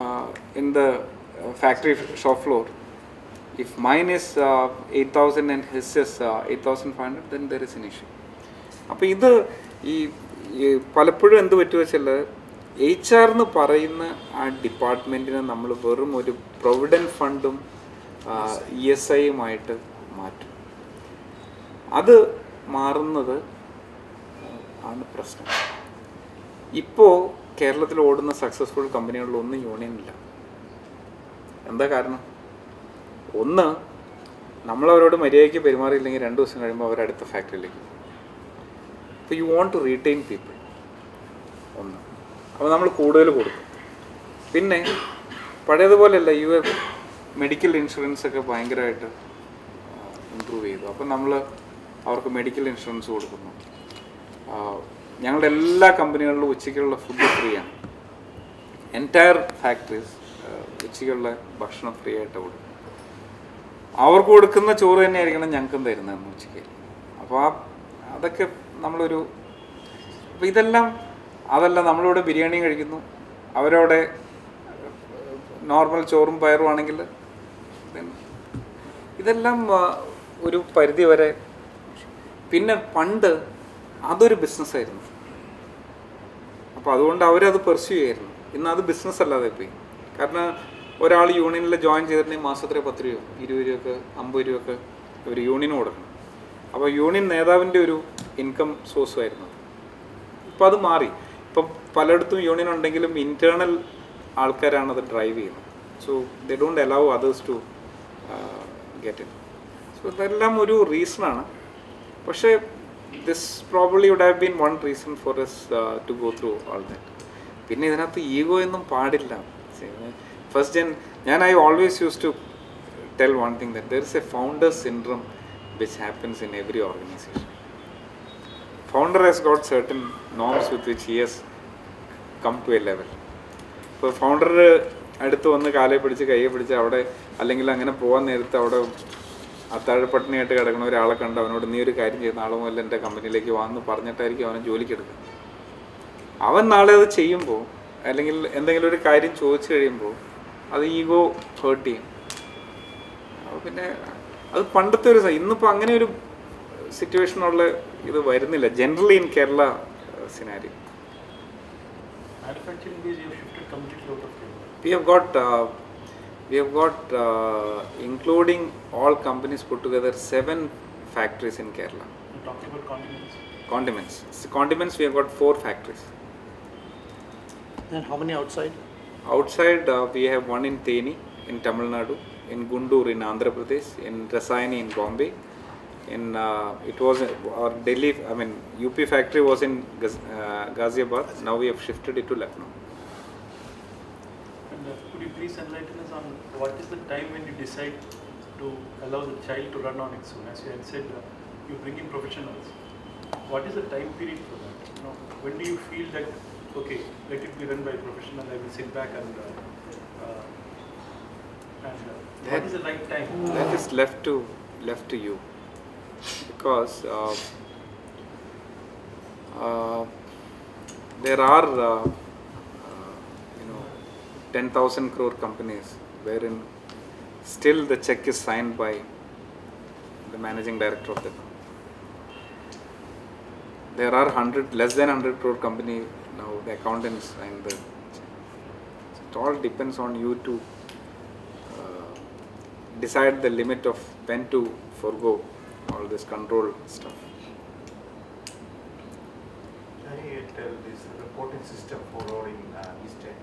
in the factory shop floor. If mine is 8,000 and his is 8,500, then there is an issue. അപ്പോൾ ഇത് പലപ്പോഴും എന്ത് പറ്റുക വെച്ചാൽ HR എന്ന് പറയുന്ന ആ ഡിപ്പാർട്ട്മെൻറ്റിനെ നമ്മൾ വെറും ഒരു പ്രൊവിഡൻറ്റ് ഫണ്ടും ESIയുമായിട്ട് മാറ്റും. അത് മാറുന്നത് ആണ് പ്രശ്നം. ഇപ്പോൾ കേരളത്തിൽ ഓടുന്ന സക്സസ്ഫുൾ കമ്പനികളിലൊന്നും യൂണിയൻ ഇല്ല. എന്താ കാരണം? ഒന്ന്, നമ്മളവരോട് മര്യാദയ്ക്ക് പെരുമാറിയില്ലെങ്കിൽ 2 ദിവസം കഴിയുമ്പോൾ അവരടുത്ത ഫാക്ടറിയിലേക്ക് പോകും. അപ്പോൾ you want to retain people. ഒന്ന്, അപ്പോൾ നമ്മൾ കൂടുതൽ കൊടുക്കും. പിന്നെ പഴയതുപോലെയല്ല, മെഡിക്കൽ ഇൻഷുറൻസ് ഒക്കെ ഭയങ്കരമായിട്ട് ഇമ്പ്രൂവ് ചെയ്തു. അപ്പം നമ്മൾ അവർക്ക് മെഡിക്കൽ ഇൻഷുറൻസ് കൊടുക്കുന്നു. ഞങ്ങളുടെ എല്ലാ കമ്പനികളിലും ഉച്ചയ്ക്കുള്ള ഫുഡ് ഫ്രീ ആണ്. എൻറ്റയർ ഫാക്ടറീസ് ഉച്ചയ്ക്കുള്ള ഭക്ഷണം ഫ്രീ ആയിട്ട് കൊടുക്കും. അവർക്ക് കൊടുക്കുന്ന ചോറ് തന്നെ ആയിരിക്കണം ഞങ്ങൾക്കും തരുന്നതെന്ന് ഉച്ചയ്ക്ക്. അപ്പോൾ അതൊക്കെ നമ്മളൊരു അപ്പോൾ അതല്ല നമ്മളിവിടെ ബിരിയാണി കഴിക്കുന്നു, അവരവിടെ നോർമൽ ചോറും പയറും ആണെങ്കിൽ ഇതെല്ലാം ഒരു പരിധി വരെ. പിന്നെ പണ്ട് അതൊരു ബിസിനസ്സായിരുന്നു. അപ്പോൾ അതുകൊണ്ട് അവരത് പെർസ്യൂ ചെയ്യായിരുന്നു. ഇന്ന് അത് ബിസിനസ് അല്ലാതെ പോയി. കാരണം ഒരാൾ യൂണിയനിൽ ജോയിൻ ചെയ്തിട്ടുണ്ടെങ്കിൽ മാസത്തിൽ 10 രൂപയോ 20 രൂപയൊക്കെ 50 രൂപയൊക്കെ ഒരു യൂണിയന് കൊടുക്കണം. അപ്പോൾ യൂണിയൻ നേതാവിൻ്റെ ഒരു ഇൻകം സോഴ്സും ആയിരുന്നു. ഇപ്പം അത് മാറി. ഇപ്പം പലയിടത്തും യൂണിയൻ ഉണ്ടെങ്കിലും ഇൻറ്റേർണൽ ആൾക്കാരാണ് അത് ഡ്രൈവ് ചെയ്യുന്നത്. So they don't allow others to get in. So ഇതെല്ലാം ഒരു റീസണാണ്. പക്ഷേ this probably would have been one reason for us to go through all that. പിന്നെ ഇതിനകത്ത് ഈഗോ ഒന്നും പാടില്ല. I always used to tell one thing, that there is a founder syndrome which happens in every organization. Founder has got certain norms with which he has come to a level. ഇപ്പോൾ founder അടുത്ത് വന്ന് കാലെ പിടിച്ച് കയ്യെ പിടിച്ച് അവിടെ അല്ലെങ്കിൽ അങ്ങനെ പോകാൻ നേരത്ത് അവിടെ അത്താഴപ്പട്ടിണിയായിട്ട് കിടക്കുന്ന ഒരാളെ കണ്ട് അവനോട് നീ ഒരു കാര്യം ചെയ്യുന്ന ആളോ അല്ല എൻ്റെ കമ്പനിയിലേക്ക് വന്ന് പറഞ്ഞിട്ടായിരിക്കും അവനെ ജോലിക്കെടുക്കുക. അവൻ നാളെ അത് ചെയ്യുമ്പോൾ അല്ലെങ്കിൽ എന്തെങ്കിലും ഒരു കാര്യം ചോദിച്ചു കഴിയുമ്പോൾ അത് ഈഗോ ഹേർട്ട് ചെയ്യും. അപ്പോൾ പിന്നെ അത് പണ്ടത്തെ ഒരു ഇന്നിപ്പോൾ അങ്ങനെ ഒരു സിറ്റുവേഷനുള്ള ഇത് വരുന്നില്ല generally in Kerala scenario. We have got including all companies put together 7 factories in Kerala. You're talking about condiments? Condiments. Condiments, we have got 4 factories. And how many outside? Outside we have one in Theni in Tamil Nadu, in Guntur in Andhra Pradesh, in Rasayani in Bombay. It was our Delhi, UP factory was in Ghaziabad. Now we have shifted it to Lucknow. Could you please enlighten us on what is the time when you decide to allow the child to run on its own? As you had said, you bring in professionals. What is the time period for that? When do you feel that, okay, let it be run by a professional, I will sit back and what is the right time? That is left to you, because there are 10,000 crore companies wherein still the check is signed by the managing director of the company. There are less than 100 crore company now, the accountants sign the check. It all depends on you to decide the limit of when to forgo all this control stuff. Can you tell this reporting system following Eastern?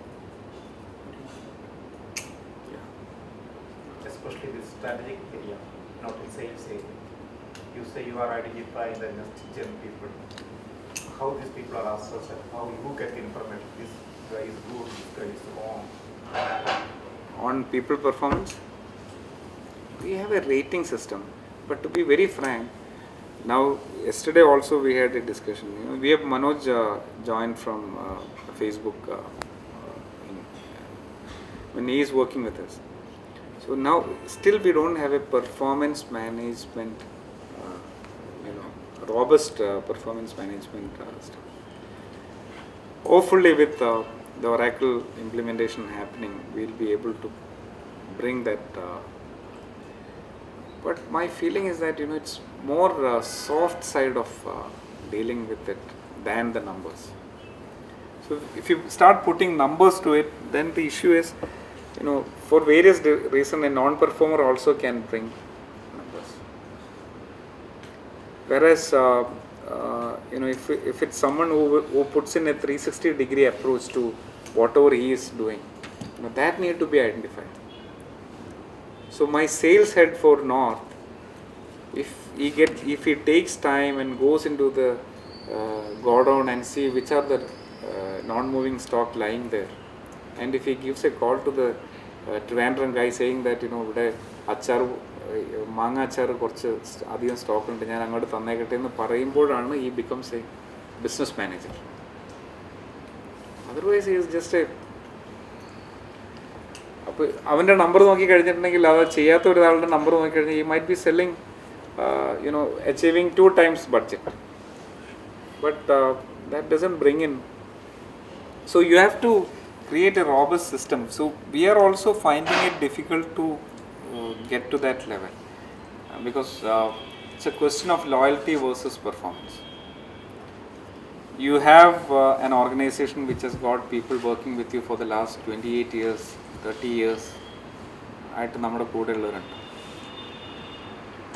Especially this strategic area, not in sales area. You say you are identifying the next gen people. How these people are assessed and how you get information. This guy is good, this guy is wrong. On people performance, we have a rating system. But to be very frank, now yesterday also we had a discussion. We have Manoj joined from Facebook when he is working with us. So now still we don't have a performance management, robust performance management stuff. Hopefully with the Oracle implementation happening, we'll be able to bring that. But my feeling is that it's more soft side of dealing with it than the numbers. So if you start putting numbers to it, then the issue is, for various reasons, a non-performer also can bring numbers. Whereas, if it's someone who puts in a 360-degree approach to whatever he is doing, that need to be identified. So my sales head for North, if he takes time and goes into the godown and see which are the non-moving stock lying there, and if he gives a call to the Trivandrum guy saying that ഇവിടെ അച്ചാർ മാങ്ങ അച്ചാർ കുറച്ച് അധികം stock ഉണ്ട്, ഞാൻ അങ്ങോട്ട് തന്നേക്കട്ടെ എന്ന് പറയുമ്പോഴാണ് ഈ becomes A business manager. Otherwise is just A, അപ്പോൾ അവൻ്റെ നമ്പർ നോക്കി കഴിഞ്ഞിട്ടുണ്ടെങ്കിൽ അത് ചെയ്യാത്ത ഒരാളുടെ നമ്പർ നോക്കിക്കഴിഞ്ഞാൽ ഈ might be selling achieving 2 times budget, but that doesn't bring in. So you have to create a robust system. So we are also finding it difficult to get to that level because it's a question of loyalty versus performance. You have an organization which has got people working with you for the last 28 years, 30 years ആയിട്ട് നമ്മുടെ കൂടെ ഉള്ളവരുണ്ട്.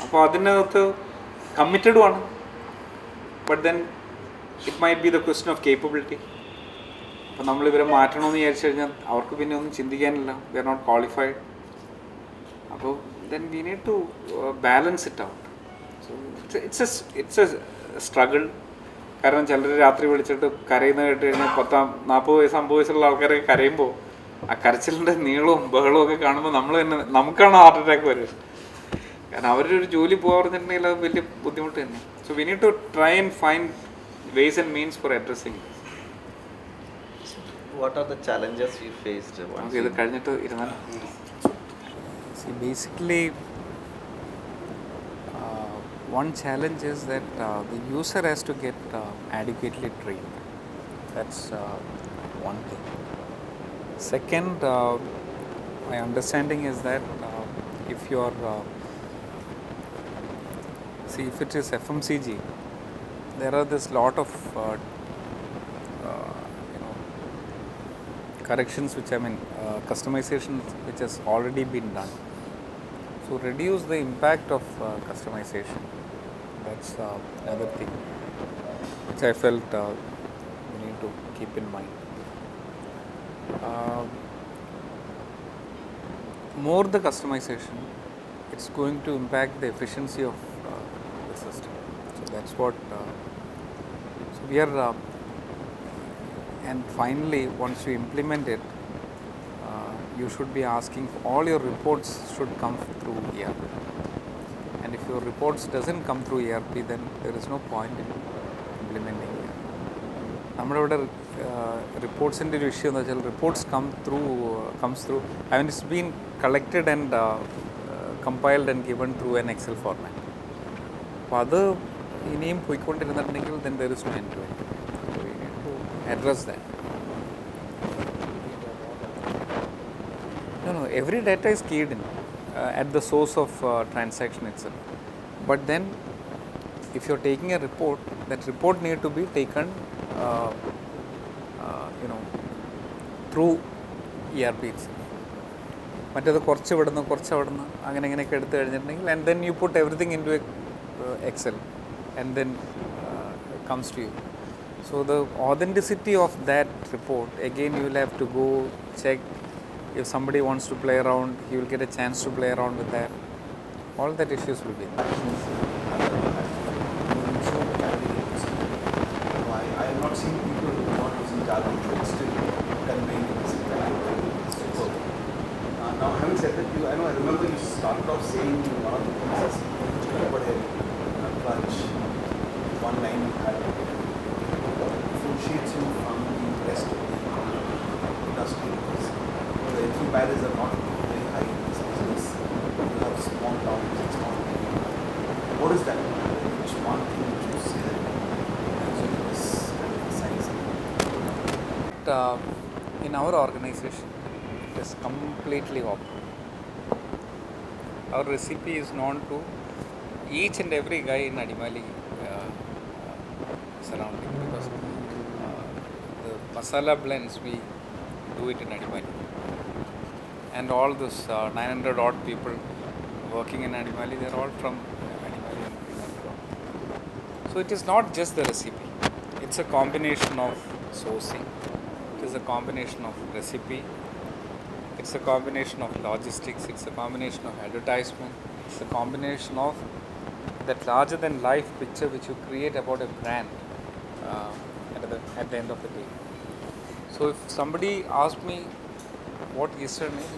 അപ്പോൾ അതിനകത്ത് കമ്മിറ്റഡും ആണ്, but then it might be the question of capability. അപ്പോൾ നമ്മൾ ഇവരെ മാറ്റണമെന്ന് വിചാരിച്ചു കഴിഞ്ഞാൽ അവർക്ക് പിന്നെ ഒന്നും ചിന്തിക്കാനില്ല, ദേ ആർ നോട്ട് ക്വാളിഫൈഡ്. അപ്പോൾ then we need to balance it out. So it's a struggle. കാരണം ചിലർ രാത്രി വിളിച്ചിട്ട് കരയുന്ന കേട്ട് കഴിഞ്ഞാൽ 40 വയസ്സ് 50 വയസ്സുള്ള ആൾക്കാരൊക്കെ കരയുമ്പോൾ ആ കരച്ചിലിൻ്റെ നീളവും ബഹളവും ഒക്കെ കാണുമ്പോൾ നമുക്കാണ് ഹാർട്ട് അറ്റാക്ക് വരുന്നത്. കാരണം അവരുടെ ഒരു ജോലി പോകാൻ പറഞ്ഞിട്ടുണ്ടെങ്കിൽ അത് വലിയ ബുദ്ധിമുട്ട് തന്നെ. So we need to try and find ways and means for addressing. What are the challenges you faced? നമുക്ക് ഇത് കഴിഞ്ഞിട്ട് ഇരുന്നാൽ basically one challenge is that the user has to get adequately trained. That's one thing. Second, my understanding is that if you are if it is FMCG, there are this lot of corrections customization which has already been done. So reduce the impact of customization. That's another thing which I felt we need to keep in mind. More the customization, it's going to impact the efficiency of the system. So that's what. So we are, and finally, once you implement it, you should be asking for all your reports should come through ERP. And if your reports doesn't come through ERP, then there is no point in implementing ERP. നമ്മുടെ ഇവിടെ റിപ്പോർട്ട്സിൻ്റെ ഒരു issue എന്ന് വെച്ചാൽ reports comes through. I mean, it's been collected and compiled and given through an Excel format. അപ്പോൾ അത് ഇനിയും പോയിക്കൊണ്ടിരുന്നിട്ടുണ്ടെങ്കിൽ then there is no end to it. So we need to address that. No, every data is keyed in at the source of transaction itself. But then, if you're taking a report, that report need to be taken, through ERP itself. മറ്റേത് കുറച്ച് ഇവിടുന്ന് കുറച്ച് അവിടുന്ന് അങ്ങനെയൊക്കെ എടുത്തു കഴിഞ്ഞിട്ടുണ്ടെങ്കിൽ and then you put everything into Excel and then comes to you. So the authenticity of that report, again you will have to go check. If somebody wants to play around, he will get a chance to play around with that. All that issues will be there. I have not seen people who are not using jargon but still conveying this. Now, having said that, I remember you started off saying one of the things is clutch, one line you had differentiates you from the rest of the industry. The entry barriers are not very high in this business. You have small towns and small people. What is that? Which one thing would you say that makes you this kind of size? In our organization, it is completely opposite. Our recipe is known to each and every guy in Adimali surrounding, because the masala blends we do it in Adimali, and all those 900 odd people working in Adimali, they are all from Adimali and Adimali. So it is not just the recipe; it's a combination of sourcing. It is a combination of recipe. It's a combination of logistics. It's a combination of advertisement. It's a combination of that larger than life picture which you create about a brand at the end of the day. So if somebody asked me what Eastern is,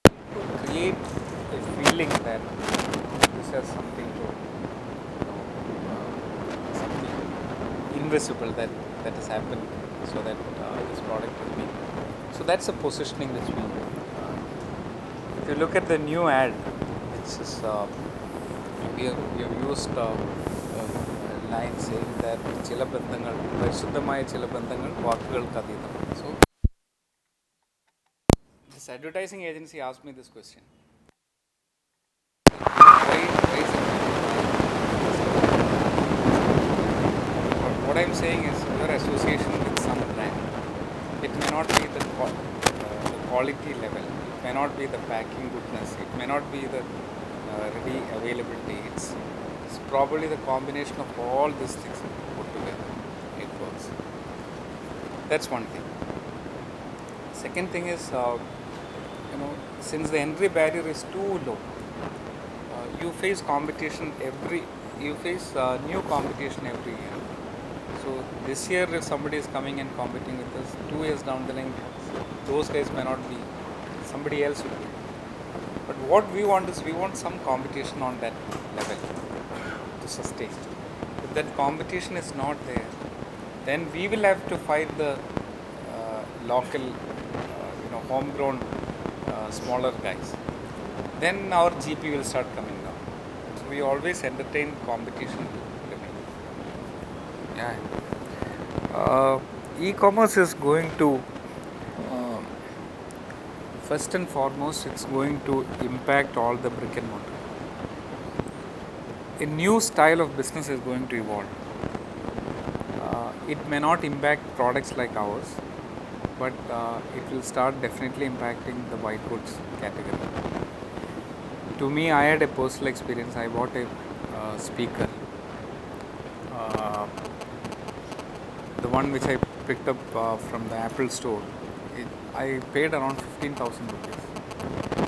to create a feeling that this has something to, something invisible that has happened, so that this product is being. So that's a positioning which we. If you look at the new ad, which is we have used line saying that ചില ബന്ധങ്ങൾ പരിശുദ്ധമായ ചില ബന്ധങ്ങൾ വാക്കുകൾക്ക് അതീതം. So this advertising agency asked me this question. Why is it? What I'm saying is your association with some brand. It may not be the quality level. It may not be the packing goodness. It may not be the ready availability. It's probably the combination of all these things put together. It works. That's one thing. Second thing is, since the entry barrier is too low, you face competition you face new competition every year. So this year, if somebody is coming and competing with us, 2 years down the line, those guys may not be, somebody else will be. But what we want is, we want some competition on that level to sustain. If that competition is not there, then we will have to fight the local, homegrown, smaller guys. Then our GP will start coming down. So we always entertain competition to remain. E-commerce is going to, first and foremost, it's going to impact all the brick and mortar. A new style of business is going to evolve. It may not impact products like ours, but it will start definitely impacting the white goods category. To me, I had a personal experience. I bought a speaker, the one which I picked up from the Apple store. I paid around 15,000 rupees.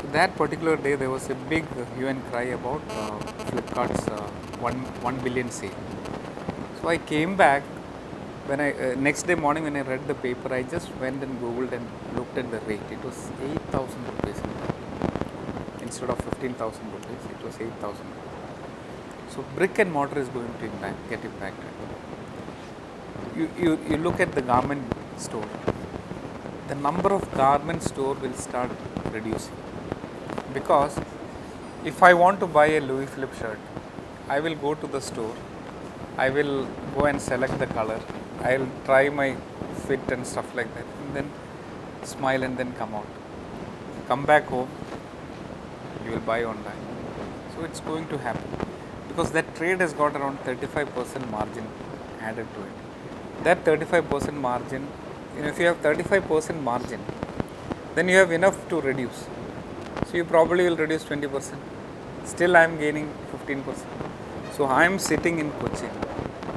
So that particular day, there was a big hue and cry about Flipkart's 1 billion sale. So I came back. When I next day morning, when I read the paper, I just went and googled and looked at the rate. It was 8,000 rupees instead of 15,000 rupees. It was 8,000. So brick and mortar is going to get impacted. You look at the garment store. The number of garment store will start reducing, because if I want to buy a Louis Philippe shirt, I will go to the store. I will go and select the color. I'll try my fit and stuff like that, and then smile and then come out. Come back home, you will buy online. So it's going to happen, because that trade has got around 35% margin added to it. That 35% margin, if you have 35% margin, then you have enough to reduce. So you probably will reduce 20%. Still I am gaining 15%. So I am sitting in Cochin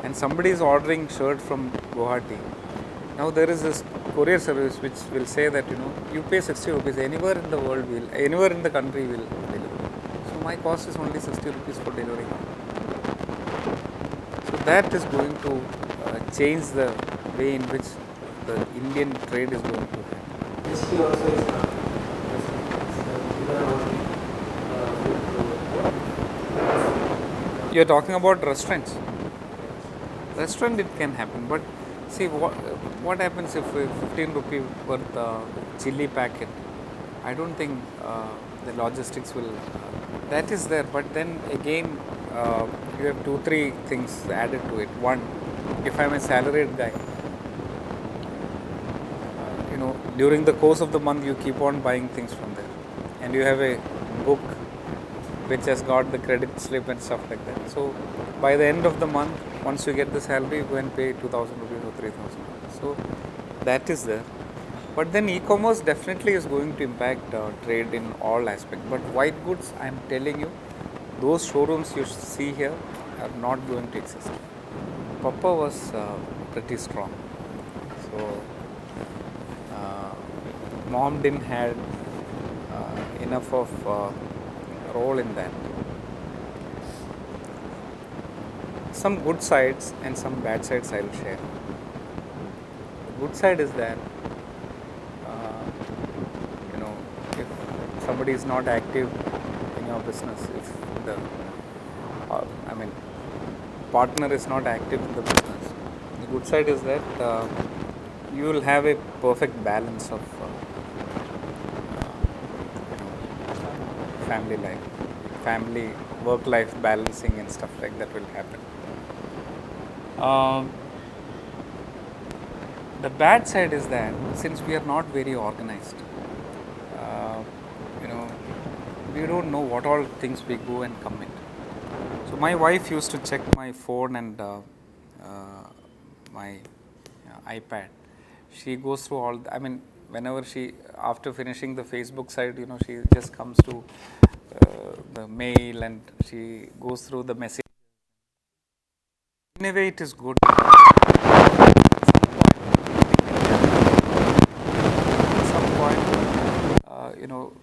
and somebody is ordering shirt from Guwahati. Now there is this courier service which will say that you pay 60 rupees, anywhere in the world anywhere in the country will deliver. So my cost is only 60 rupees for delivering. So that is going to change the way in which the Indian trade is going to happen. You are talking about restaurants. Restaurant, it can happen, but see what happens if a 15 rupee worth chili packet, I don't think the logistics will, that is there, but then again you have 2-3 things added to it. One, if I'm a salaried guy, during the course of the month you keep on buying things from there, and you have a book which has got the credit slip and stuff like that. So by the end of the month, once you get the salary, you go and pay 2,000 rupees or 3,000 rupees. So that is there. But then e-commerce definitely is going to impact trade in all aspects. But white goods, I am telling you, those showrooms you see here are not going to exist. Papa was pretty strong. So mom didn't have enough of role in that. Some good sides and some bad sides I will share. The good side is that if somebody is not active in your business, if the partner is not active in the business, the good side is that you will have a perfect balance of family life, family work life balancing and stuff like that will happen. The bad side is that since we are not very organized, we don't know what all things we go and commit. So my wife used to check my phone and my iPad. She goes through all. Whenever she, after finishing the Facebook side, she just comes to the mail and she goes through the message. In a way, it is good. At some point,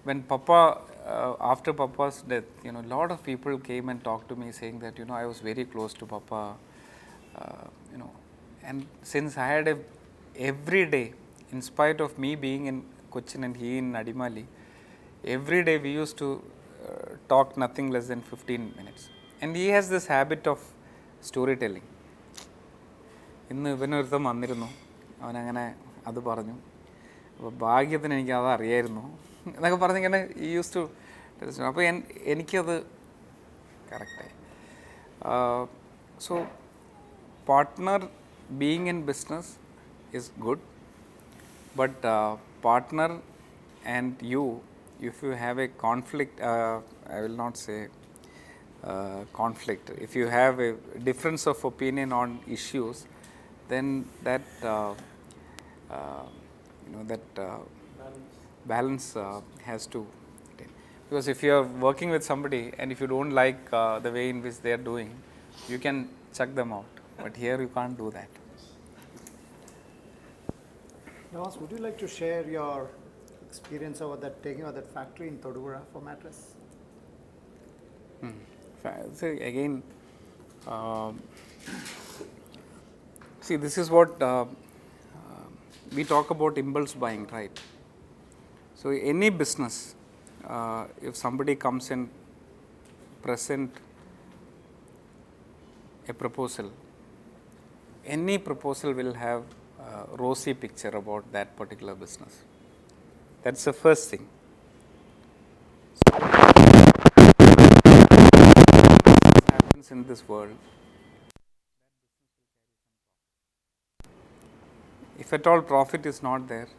when Papa, after Papa's death, a lot of people came and talked to me saying that, I was very close to Papa, and since I had every day, in spite of me being in Cochin and he in Nadimali, every day we used to talk nothing less than 15 minutes. And he has this habit of storytelling. ഇന്ന് ഇവനൊരുത്തം വന്നിരുന്നു, അവനങ്ങനെ അത് പറഞ്ഞു, അപ്പോൾ ഭാഗ്യത്തിന് എനിക്കത് അറിയായിരുന്നു എന്നൊക്കെ പറഞ്ഞിങ്ങനെ ഈ യൂസ് ടു. അപ്പോൾ എനിക്കത് കറക്റ്റായി. So partner being in business is good, but partner and you, if you have a conflict, I will not say conflict, if you have a difference of opinion on issues, then that balance has to, because if you are working with somebody and if you don't like the way in which they are doing, you can chuck them out, but here you can't do that. Nawaz, would you like to share your experience over that, taking over that factory in Todugura for mattress? So again, see, this is what we talk about impulse buying, right? So any business, if somebody comes and present a proposal, any proposal will have a rosy picture about that particular business. That's the first thing. What happens in this world, if at all profit is not there,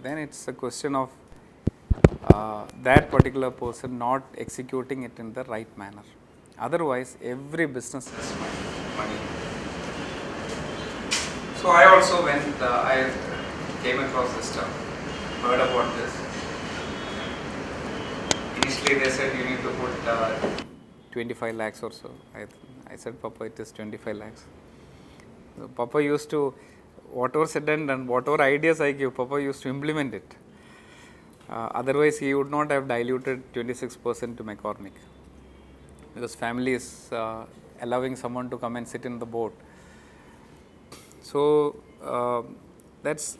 then it's a question of that particular person not executing it in the right manner. Otherwise, every business is money. So I also, when I came across this stuff, heard about this, initially they said you need to put 25 lakhs or so. I said, Papa, it is 25 lakhs. So Papa used to, whatever said and done, whatever ideas I give, Papa used to implement it. Otherwise, he would not have diluted 26% to McCormick, because family is allowing someone to come and sit in the board. So that's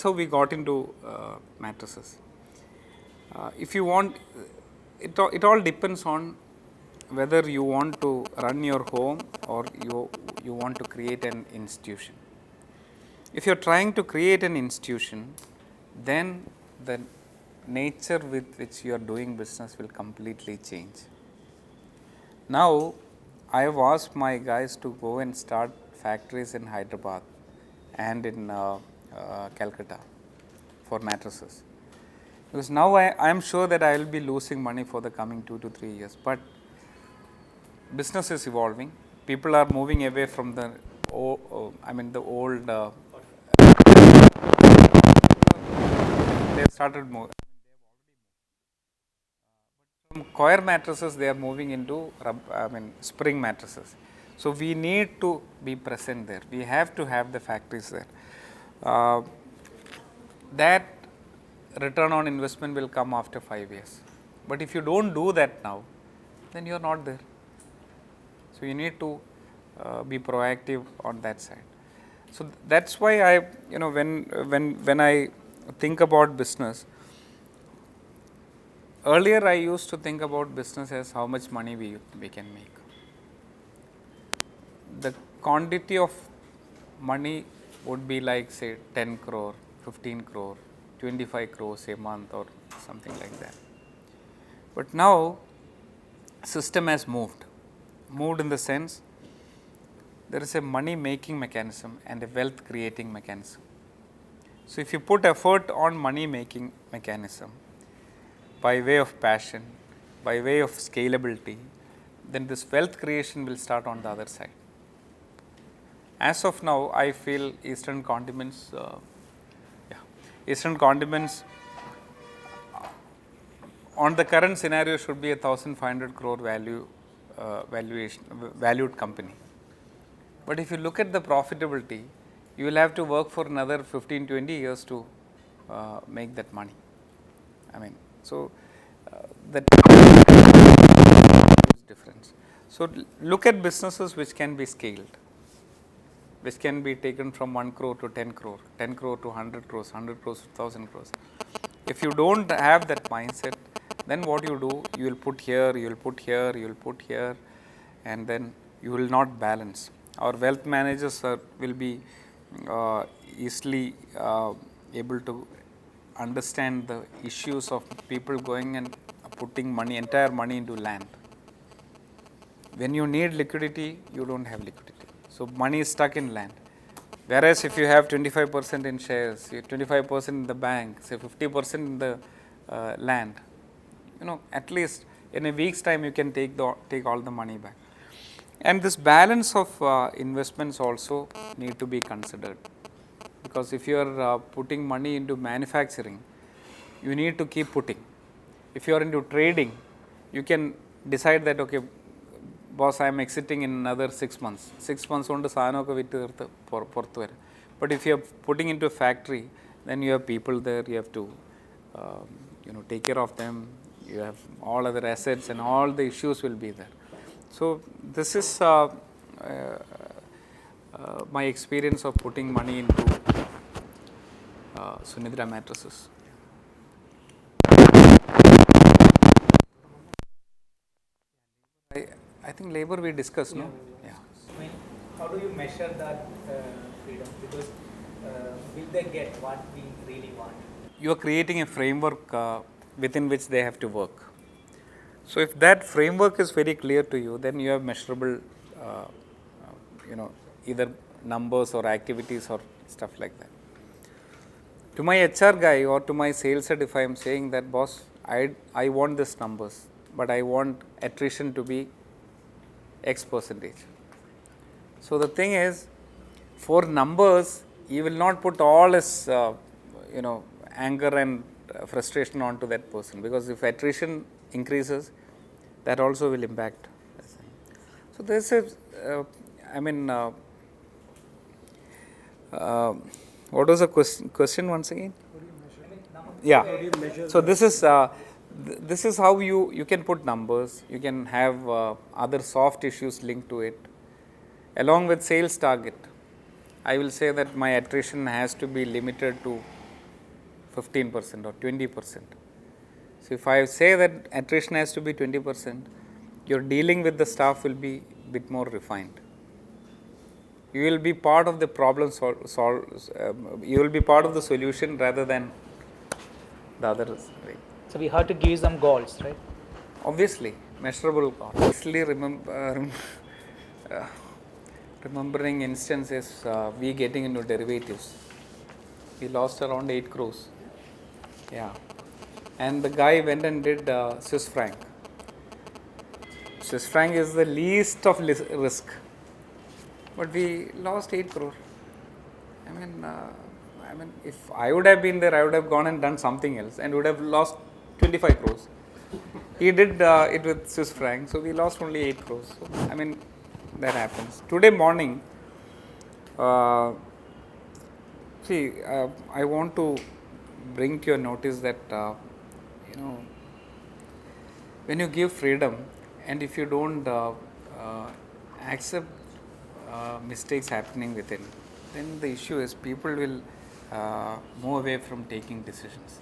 how we got into mattresses. If you want, it all depends on whether you want to run your home or you want to create an institution. If you are trying to create an institution, then the nature with which you are doing business will completely change. Now, I have asked my guys to go and start factories in Hyderabad and in Calcutta for mattresses. Because now I am sure that I will be losing money for the coming 2 to 3 years. But business is evolving. People are moving away from the the old. They have started moving. From coir mattresses, they are moving into spring mattresses. So we need to be present there. We have to have the factories there. That return on investment will come after 5 years. But if you don't do that now, then you are not there. So you need to be proactive on that side. So that's why I, when I think about business, earlier I used to think about business as how much money we can make. The quantity of money would be like say 10 crore, 15 crore, 25 crores a month or something like that. But now system has moved in the sense there is a money making mechanism and a wealth creating mechanism. So if you put effort on money making mechanism by way of passion, by way of scalability, then this wealth creation will start on the other side. As of now, I feel Eastern Condiments on the current scenario should be a 1,500 crore valued company. But if you look at the profitability, you will have to work for another 15-20 years to make that money. That is difference. So look at businesses which can be scaled, which can be taken from 1 crore to 10 crore, 10 crore to 100 crores, 100 crores to 1,000 crores. If you don't have that mindset, then what you do, you will put here, you will put here, you will put here, and then you will not balance. Our wealth managers will be easily able to understand the issues of people going and putting entire money into land. When you need liquidity, you don't have liquidity. So money is stuck in land. Whereas if you have 25% in shares, 25% in the bank, say 50% in the land, at least in a week's time you can take all the money back. And this balance of investments also need to be considered, because if you are putting money into manufacturing, you need to keep putting. If you are into trading, you can decide that, okay, boss, I am exiting in another 6 months. 6 months on the But if you are putting into a factory, then you have people there, you have to take care of them, you have all other assets and all the issues will be there. So this is my experience of putting money into Sunidra mattresses. I think labor we discussed, no? Yeah. How do you measure that freedom? Because will they get what we really want? You are creating a framework within which they have to work. So if that framework is very clear to you, then you have measurable, either numbers or activities or stuff like that. To my HR guy or to my sales head, if I am saying that, boss, I want these numbers, but I want attrition to be X percentage. So the thing is, for numbers, you will not put all his, anger and frustration onto that person, because if attrition increases, that also will impact. So this is, what was the question once again? Yeah. So this is how you can put numbers. You can have other soft issues linked to it, along with sales target. I will say that my attrition has to be limited to 15% or 20%. So if I say that attrition has to be 20%, your dealing with the staff will be a bit more refined. You will be part of the problem you will be part of the solution rather than the other way. So we have to give some goals, right? Obviously, measurable goals. Obviously, remembering instances, we getting into derivatives. We lost around 8 crores. Yeah. And the guy went and did Swiss franc. Swiss franc is the least of risk. But we lost 8 crore. I mean, if I would have been there, I would have gone and done something else and would have lost 25 crores. He did it with Swiss franc, so we lost only 8 crores. So, I mean, that happens. Today morning, I want to bring to your notice that, when you give freedom and if you don't accept mistakes happening within, then the issue is people will move away from taking decisions.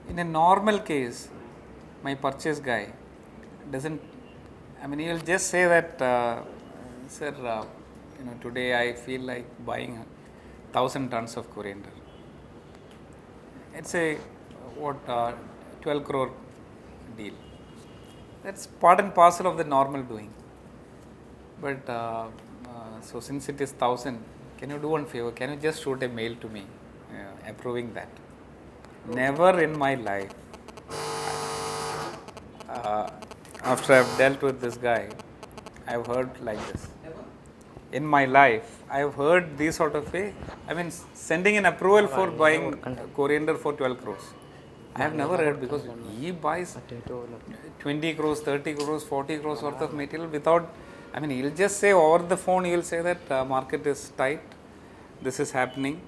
In a normal case, my purchase guy doesn't, he will just say that, sir, today I feel like buying 1,000 tons of coriander. It's a 12 crore deal. That's part and parcel of the normal doing. But so since it is 1,000, can you do one favor? Can you just shoot a mail to me approving that? Never in my life, after I've dealt with this guy, I've heard like this. In my life, I've heard these sort of sending an approval for buying coriander for 12 crores. I have never heard, because he buys 20 crores, 30 crores, 40 crores worth of material without, he'll just say over the phone, he'll say that market is tight, this is happening,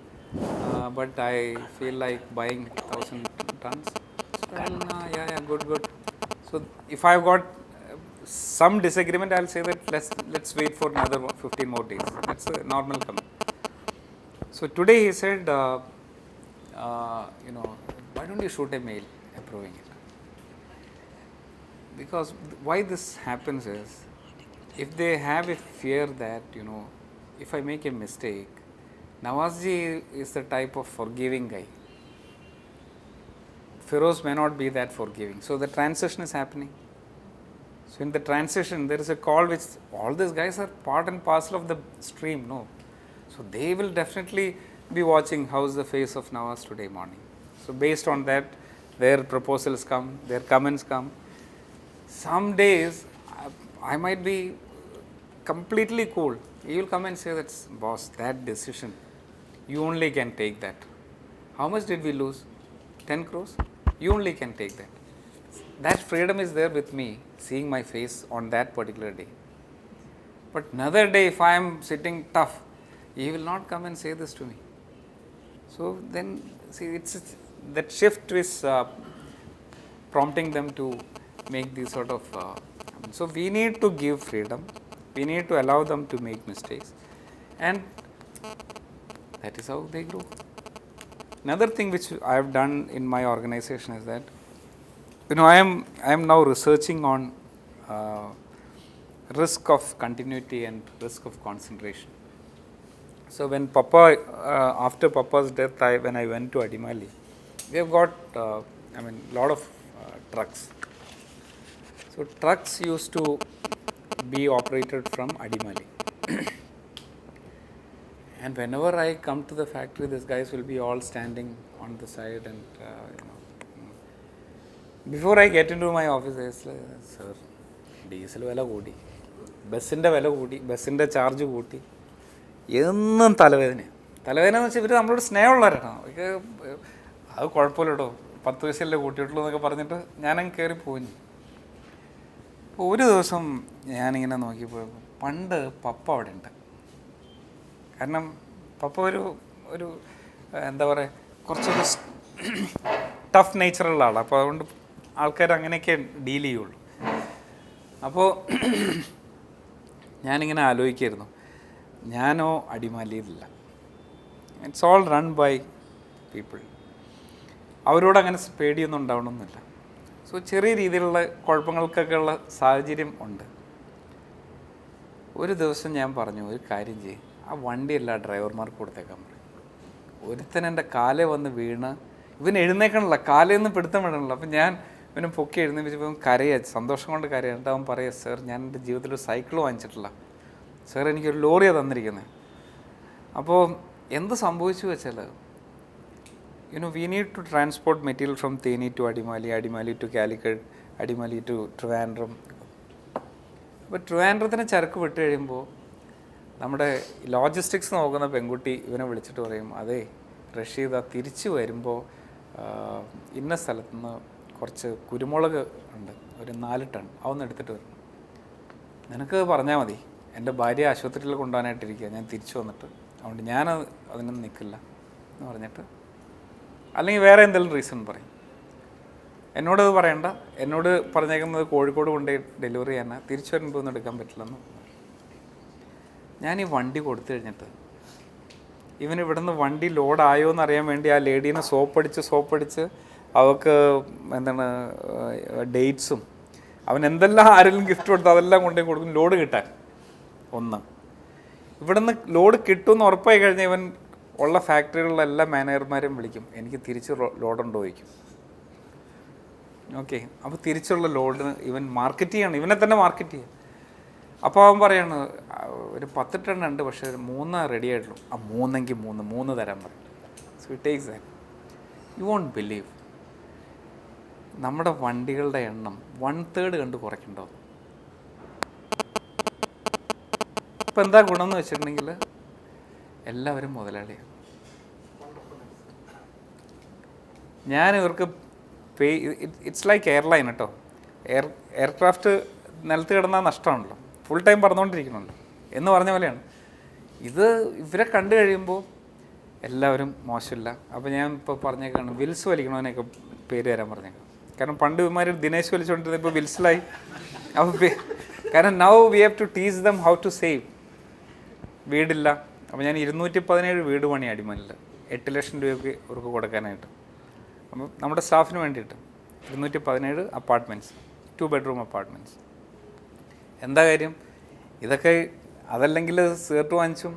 but I feel like buying 1,000 tons. Yeah, good. So if I've got some disagreement, I'll say that let's wait for another 15 more days. That's a normal comment. So today he said, why don't you shoot a mail approving it? Because why this happens is, if they have a fear that, if I make a mistake, Nawazji is the type of forgiving guy. Feroz may not be that forgiving. So the transition is happening. So in the transition, there is a call which all these guys are part and parcel of the stream, no? So they will definitely be watching how's the face of Nawaz today morning. So based on that, their proposals come, their comments come. Some days, I might be completely cool. He will come and say that, boss, that decision, you only can take that. How much did we lose? 10 crores? You only can take that. That freedom is there with me, seeing my face on that particular day. But another day, if I am sitting tough, he will not come and say this to me. So then, see, that shift is prompting them to make these sort of. So we need to give freedom. We need to allow them to make mistakes, and that is how they grow. Another thing which I have done in my organization is that, I am now researching on risk of continuity and risk of concentration. So when after Papa's death, when I went to Adimali, we have got lot of trucks. So trucks used to be operated from Adimali. And whenever I come to the factory, these guys will be all standing on the side and, before I get into my office, I say, sir, diesel vela koodi, ബസ്സിൻ്റെ വില കൂടി, ബസ്സിൻ്റെ charge കൂട്ടി, എന്നും തലവേദനയാണ്. തലവേദന എന്ന് വെച്ചാൽ ഇവർ നമ്മളോട് സ്നേഹമുള്ളവരാണ്. അവർക്ക് അത് കുഴപ്പമില്ല കേട്ടോ, 10 പൈസയല്ലേ കൂട്ടിയിട്ടുള്ളൂ എന്നൊക്കെ പറഞ്ഞിട്ട് ഞാനങ്ങ് കയറി പോയി. അപ്പോൾ ഒരു ദിവസം ഞാനിങ്ങനെ നോക്കിയപ്പോൾ പണ്ട് പപ്പ അവിടെ ഉണ്ട്. കാരണം പപ്പ ഒരു എന്താ പറയുക, കുറച്ചൊരു ടഫ് നേച്ചറുള്ള ആളാണ്. അപ്പോൾ അതുകൊണ്ട് ആൾക്കാർ അങ്ങനെയൊക്കെ ഡീൽ ചെയ്യുള്ളൂ. അപ്പോൾ ഞാനിങ്ങനെ ആലോചിക്കായിരുന്നു, ഞാനോ അടിമാലിയിലില്ല. It's all run by people. അവരോട് അങ്ങനെ പേടിയൊന്നും ഉണ്ടാവണമെന്നില്ല. സോ ചെറിയ രീതിയിലുള്ള കുഴപ്പങ്ങൾക്കൊക്കെ ഉള്ള സാഹചര്യം ഉണ്ട്. ഒരു ദിവസം ഞാൻ പറഞ്ഞു, ഒരു കാര്യം ചെയ്യും, ആ വണ്ടിയല്ല ഡ്രൈവർമാർക്ക് കൊടുത്തേക്കാൻ പറയും. ഒരുത്തൻ എൻ്റെ കാലേ വന്ന് വീണ്, ഇവന് എഴുന്നേക്കണമല്ല, കാലയിൽ നിന്ന് പിടുത്തം വിടണമല്ലോ. അപ്പം ഞാൻ ഇവനെ പൊക്കി എഴുന്നേപ്പിച്ചപ്പോൾ കരയാ, സന്തോഷം കൊണ്ട് കരയാ. എന്നിട്ട് അവൻ പറയുക, സാർ ഞാൻ എൻ്റെ ജീവിതത്തിൽ ഒരു സൈക്കിൾ വാങ്ങിച്ചിട്ടില്ല സാർ, എനിക്കൊരു ലോറിയാണ് തന്നിരിക്കുന്നത്. അപ്പോൾ എന്ത് സംഭവിച്ചു വെച്ചാൽ, we need to transport material from Theni to Adimali, Adimali to Calicut, Adimali to Trivandrum. അപ്പോൾ ട്രിവാൻഡ്രത്തിന് ചരക്ക് വിട്ട് കഴിയുമ്പോൾ നമ്മുടെ ലോജിസ്റ്റിക്സ് നോക്കുന്ന പെൺകുട്ടി ഇവനെ വിളിച്ചിട്ട് പറയും, അതെ റഷീദ് തിരിച്ച് വരുമ്പോൾ ഇന്ന സ്ഥലത്ത് നിന്ന് കുറച്ച് കുരുമുളക് ഉണ്ട്, ഒരു 4 ടൺ, അതൊന്ന് എടുത്തിട്ട് വരണം. നിനക്ക് പറഞ്ഞാൽ മതി, എൻ്റെ ഭാര്യ ആശുപത്രിയിൽ കൊണ്ടുപോകാനായിട്ടിരിക്കുക, ഞാൻ തിരിച്ചു വന്നിട്ട്, അതുകൊണ്ട് ഞാൻ അതിനൊന്നും നിൽക്കില്ല എന്ന് പറഞ്ഞിട്ട്, അല്ലെങ്കിൽ വേറെ എന്തെങ്കിലും റീസൺ പറയും. എന്നോടത് പറയണ്ട, എന്നോട് പറഞ്ഞേക്കുന്നത് കോഴിക്കോട് കൊണ്ട് ഡെലിവറി ചെയ്യാനാ, തിരിച്ചു വരുമ്പോൾ ഒന്നും എടുക്കാൻ പറ്റില്ലെന്ന്. ഞാൻ ഈ വണ്ടി കൊടുത്തു കഴിഞ്ഞിട്ട് ഇവന് ഇവിടുന്ന് വണ്ടി ലോഡായോ എന്നറിയാൻ വേണ്ടി ആ ലേഡീനെ സോപ്പടിച്ച് അവൾക്ക് എന്താണ് ഡേറ്റ്സും അവൻ എന്തെല്ലാം ആരെങ്കിലും ഗിഫ്റ്റ് കൊടുത്ത് അതെല്ലാം കൊണ്ടുപോയി കൊടുക്കും ലോഡ് കിട്ടാൻ. ഒന്ന്, ഇവിടുന്ന് ലോഡ് കിട്ടുമെന്ന് ഉറപ്പായി കഴിഞ്ഞാൽ ഇവൻ ഉള്ള ഫാക്ടറികളിലെ എല്ലാ മാനേജർമാരെയും വിളിക്കും, എനിക്ക് തിരിച്ച് ലോഡുണ്ടോ ചോദിക്കും. ഓക്കെ, അപ്പോൾ തിരിച്ചുള്ള ലോഡിന് ഇവൻ മാർക്കറ്റ് ചെയ്യണം, ഇവനെ തന്നെ മാർക്കറ്റ് ചെയ്യുക. അപ്പോൾ അവൻ പറയാണ് ഒരു 10 ടൺ ഉണ്ട്, പക്ഷേ 3 റെഡി ആയിട്ടുള്ളൂ. ആ 3 തരാൻ പറയും. So it takes that. You won't believe, നമ്മുടെ വണ്ടികളുടെ എണ്ണം 1/3 കണ്ട് കുറയ്ക്കണ്ടോ. ഇപ്പം എന്താ ഗുണം എന്ന് വെച്ചിട്ടുണ്ടെങ്കിൽ എല്ലാവരും മുതലാളിയാണ്. ഞാൻ ഇവർക്ക് ഇറ്റ്സ് ലൈക്ക് എയർലൈൻ കേട്ടോ. എയർക്രാഫ്റ്റ് നിലത്ത് കിടന്നാൽ നഷ്ടമാണല്ലോ, ഫുൾ ടൈം പറഞ്ഞുകൊണ്ടിരിക്കണമല്ലോ എന്ന് പറഞ്ഞ പോലെയാണ് ഇത്. ഇവരെ കണ്ടു കഴിയുമ്പോൾ എല്ലാവരും മോശമില്ല. അപ്പോൾ ഞാൻ ഇപ്പോൾ പറഞ്ഞേക്കാണ്, വിൽസ് വലിക്കണവനെയൊക്കെ പേര് തരാൻ പറഞ്ഞേക്കാം. കാരണം പണ്ട് ഇവന്മാർ ദിനേശ് വലിച്ചുകൊണ്ടിരുന്നത് ഇപ്പോൾ വിൽസിലായി. അപ്പോൾ കാരണം now we have to teach them how to save. വീടില്ല, അപ്പോൾ ഞാൻ 217 വീട് പണി അടിമലിൽ 8 ലക്ഷം രൂപയ്ക്ക് അവർക്ക് കൊടുക്കാനായിട്ട്. അപ്പം നമ്മുടെ സ്റ്റാഫിന് വേണ്ടിയിട്ട് 217 അപ്പാർട്ട്മെൻറ്റ്സ്, 2 ബെഡ്റൂം അപ്പാർട്ട്മെൻറ്റ്സ്. എന്താ കാര്യം, ഇതൊക്കെ അതല്ലെങ്കിൽ സീർട്ട് വാങ്ങിച്ചും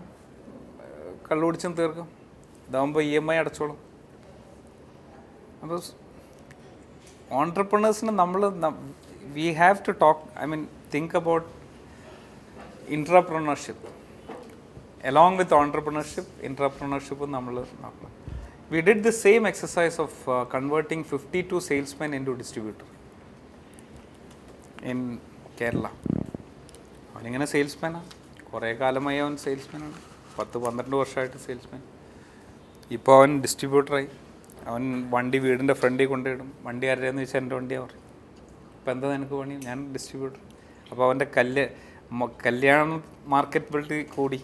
കള്ളു കുടിച്ചും തീർക്കും. ഇതാകുമ്പോൾ EMI അടച്ചോളും. അപ്പോൾ ഓൺട്രപ്രണേഴ്സിന് we have to talk, think about intrapreneurship along with entrepreneurship നമ്മൾ നോക്കണം. We did the same exercise of converting 52 salesmen into distributor in Kerala. അവനിങ്ങനെ സെയിൽസ്മാനാണ്, കുറേ കാലമായി അവൻ സെയിൽസ്മാനാണ്, 10-12 വർഷമായിട്ട് സെയിൽസ്മാൻ. ഇപ്പോൾ അവൻ ഡിസ്ട്രിബ്യൂട്ടറായി. അവൻ വണ്ടി വീടിൻ്റെ ഫ്രണ്ടിൽ കൊണ്ടുപോയിടും. വണ്ടി ആരുടെയെന്ന് ചോദിച്ചാൽ എൻ്റെ വണ്ടിയാണ് പറയും. ഇപ്പം എന്താ നിനക്ക് പണി, ഞാൻ ഡിസ്ട്രിബ്യൂട്ടർ. അപ്പോൾ അവൻ്റെ കല്യാണ മാർക്കറ്റബിലിറ്റി കൂടി.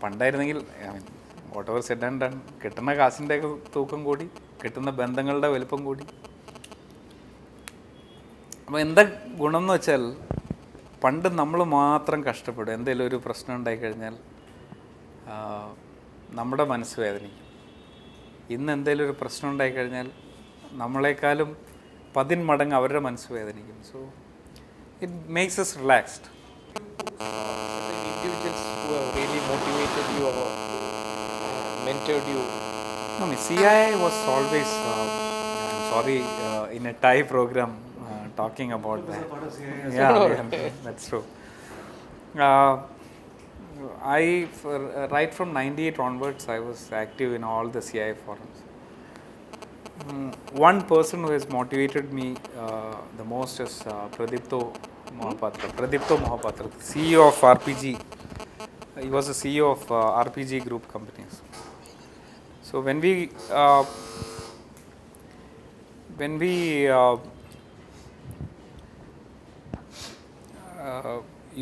പണ്ടായിരുന്നെങ്കിൽ whatever said and done, കിട്ടുന്ന കാശിൻ്റെയൊക്കെ തൂക്കം കൂടി, കിട്ടുന്ന ബന്ധങ്ങളുടെ വലുപ്പം കൂടി. അപ്പോൾ എന്താ ഗുണം എന്ന് വെച്ചാൽ, പണ്ട് നമ്മൾ മാത്രം കഷ്ടപ്പെടും. എന്തെങ്കിലും ഒരു പ്രശ്നം ഉണ്ടായിക്കഴിഞ്ഞാൽ നമ്മുടെ മനസ്സ് വേദനിക്കും. ഇന്ന് എന്തെങ്കിലും ഒരു പ്രശ്നം ഉണ്ടായിക്കഴിഞ്ഞാൽ നമ്മളെക്കാളും 10 മടങ്ങ് അവരുടെ മനസ്സ് വേദനിക്കും. So it makes us relaxed. Individuals who have really motivated you or mentored you? No, CII was always, I'm sorry, in a Thai program talking about that. Yeah, that's true. Right from 98 onwards, I was active in all the CII forums. One person who has motivated me the most is Pradipto Mohapatra, CEO of RPG. He was the CEO of RPG group companies. So when we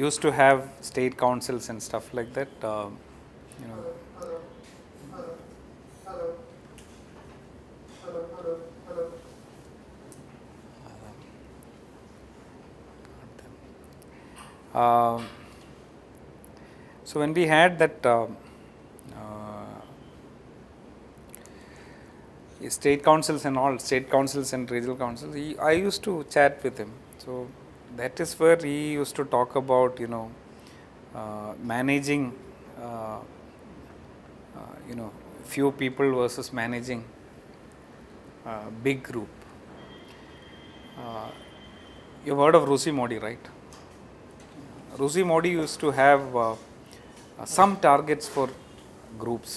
used to have state councils and stuff like that, so when we had that state councils and regional councils, I used to chat with him. So that is where he used to talk about managing few people versus managing big group. You've heard of Rusi Modi, right? Rusi Modi used to have some targets for groups.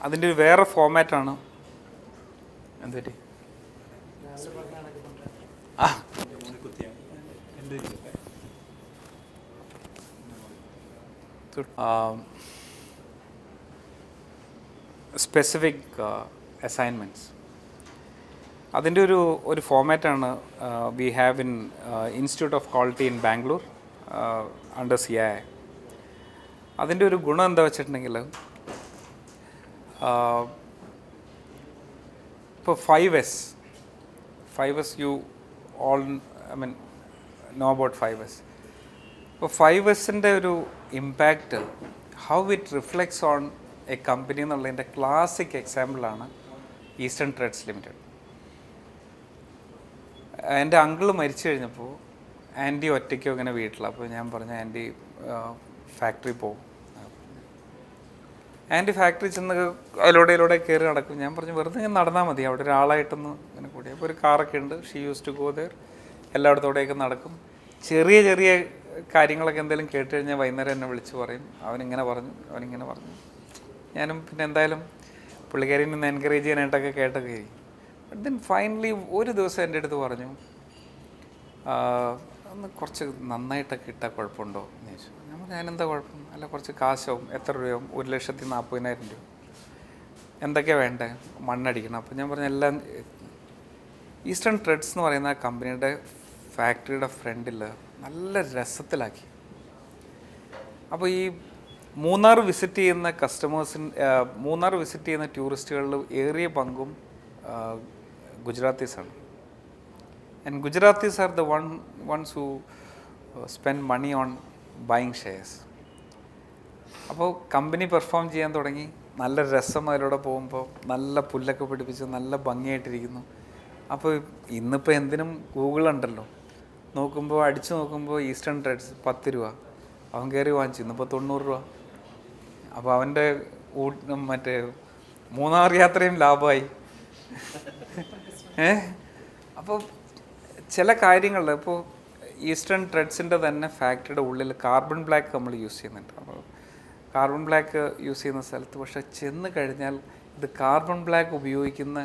അതിൻ്റെ ഒരു വേറെ ഫോമാറ്റാണ്. എന്തൊരു specific assignments. അതിൻ്റെ ഒരു ഫോമാറ്റാണ് we have in Institute of Quality in Bangalore under CII. അതിൻ്റെ ഒരു ഗുണം എന്താ വെച്ചിട്ടുണ്ടെങ്കിൽ ഇപ്പോൾ 5S you all know about 5S. ഇപ്പോൾ 5Sൻ്റെ ഒരു impact how it reflects on A company എന്നുള്ളതിൻ്റെ ക്ലാസിക് എക്സാമ്പിളാണ് ഈസ്റ്റേൺ ട്രെഡ്സ് ലിമിറ്റഡ്. എൻ്റെ അങ്കിള് മരിച്ചു കഴിഞ്ഞപ്പോൾ ആൻറ്റി ഒറ്റയ്ക്കോ ഇങ്ങനെ വീട്ടിൽ. അപ്പോൾ ഞാൻ പറഞ്ഞു ആൻറ്റി ഫാക്ടറി പോകും. ആൻറ്റി ഫാക്ടറി ചെന്ന് അതിലൂടെ കയറി നടക്കും. ഞാൻ പറഞ്ഞു വെറുതെ ഇങ്ങനെ നടന്നാൽ മതി, അവിടെ ഒരാളായിട്ടൊന്ന് ഇങ്ങനെ കൂടി. അപ്പോൾ ഒരു കാറൊക്കെ ഉണ്ട്. She use to go there. എല്ലായിടത്തോടെയൊക്കെ നടക്കും. ചെറിയ ചെറിയ കാര്യങ്ങളൊക്കെ എന്തെങ്കിലും കേട്ട് കഴിഞ്ഞാൽ വൈകുന്നേരം എന്നെ വിളിച്ച് പറയും, അവനിങ്ങനെ പറഞ്ഞു. ഞാനും പിന്നെ എന്തായാലും പുള്ളിക്കാരിനെ ഒന്ന് എൻകറേജ് ചെയ്യാനായിട്ടൊക്കെ കേട്ടൊക്കെ ആയിരിക്കും. ബട്ട് ദെൻ ഫൈനലി ഒരു ദിവസം എൻ്റെ അടുത്ത് പറഞ്ഞു, ഒന്ന് കുറച്ച് നന്നായിട്ടൊക്കെ ഇട്ടാൽ കുഴപ്പമുണ്ടോ എന്ന് ചോദിച്ചു. ഞാൻ പറഞ്ഞു ഞാനെന്താ കുഴപ്പം, അല്ല കുറച്ച് കാശാവും. എത്ര രൂപയാവും? 1,40,000 രൂപ. എന്തൊക്കെയാണ് വേണ്ടേ? മണ്ണടിക്കണം. അപ്പോൾ ഞാൻ പറഞ്ഞു എല്ലാം. ഈസ്റ്റേൺ ട്രെഡ്സ് എന്ന് പറയുന്ന കമ്പനിയുടെ ഫാക്ടറിയുടെ ഫ്രണ്ടിൽ നല്ല രസത്തിലാക്കി. അപ്പോൾ ഈ മൂന്നാർ വിസിറ്റ് ചെയ്യുന്ന ടൂറിസ്റ്റുകളിൽ ഏറിയ പങ്കും ഗുജറാത്തീസാണ്. And Gujaratis are the ones who spend money on buying shares. അപ്പോൾ കമ്പനി പെർഫോം ചെയ്യാൻ തുടങ്ങി. നല്ല രസം അതിലൂടെ പോകുമ്പോൾ, നല്ല പുല്ലൊക്കെ പിടിപ്പിച്ച് നല്ല ഭംഗിയായിട്ടിരിക്കുന്നു. അപ്പോൾ ഇന്നിപ്പോൾ എന്തിനും ഗൂഗിളുണ്ടല്ലോ, അടിച്ചു നോക്കുമ്പോൾ ഈസ്റ്റേൺ ട്രെഡ്സ് 10 രൂപ. അവൻ കയറി വാങ്ങിച്ചു. ഇന്നിപ്പോൾ 90 രൂപ. അപ്പോൾ അവൻ്റെ മറ്റേ മൂന്നാർ യാത്രയും ലാഭമായി. അപ്പോൾ ചില കാര്യങ്ങളിൽ ഇപ്പോൾ ഈസ്റ്റേൺ ട്രെഡ്സിൻ്റെ തന്നെ ഫാക്ടറിയുടെ ഉള്ളിൽ കാർബൺ ബ്ലാക്ക് നമ്മൾ യൂസ് ചെയ്യുന്നുണ്ട്. അപ്പോൾ കാർബൺ ബ്ലാക്ക് യൂസ് ചെയ്യുന്ന സ്ഥലത്ത് പക്ഷേ ചെന്ന് കഴിഞ്ഞാൽ ഇത് കാർബൺ ബ്ലാക്ക് ഉപയോഗിക്കുന്ന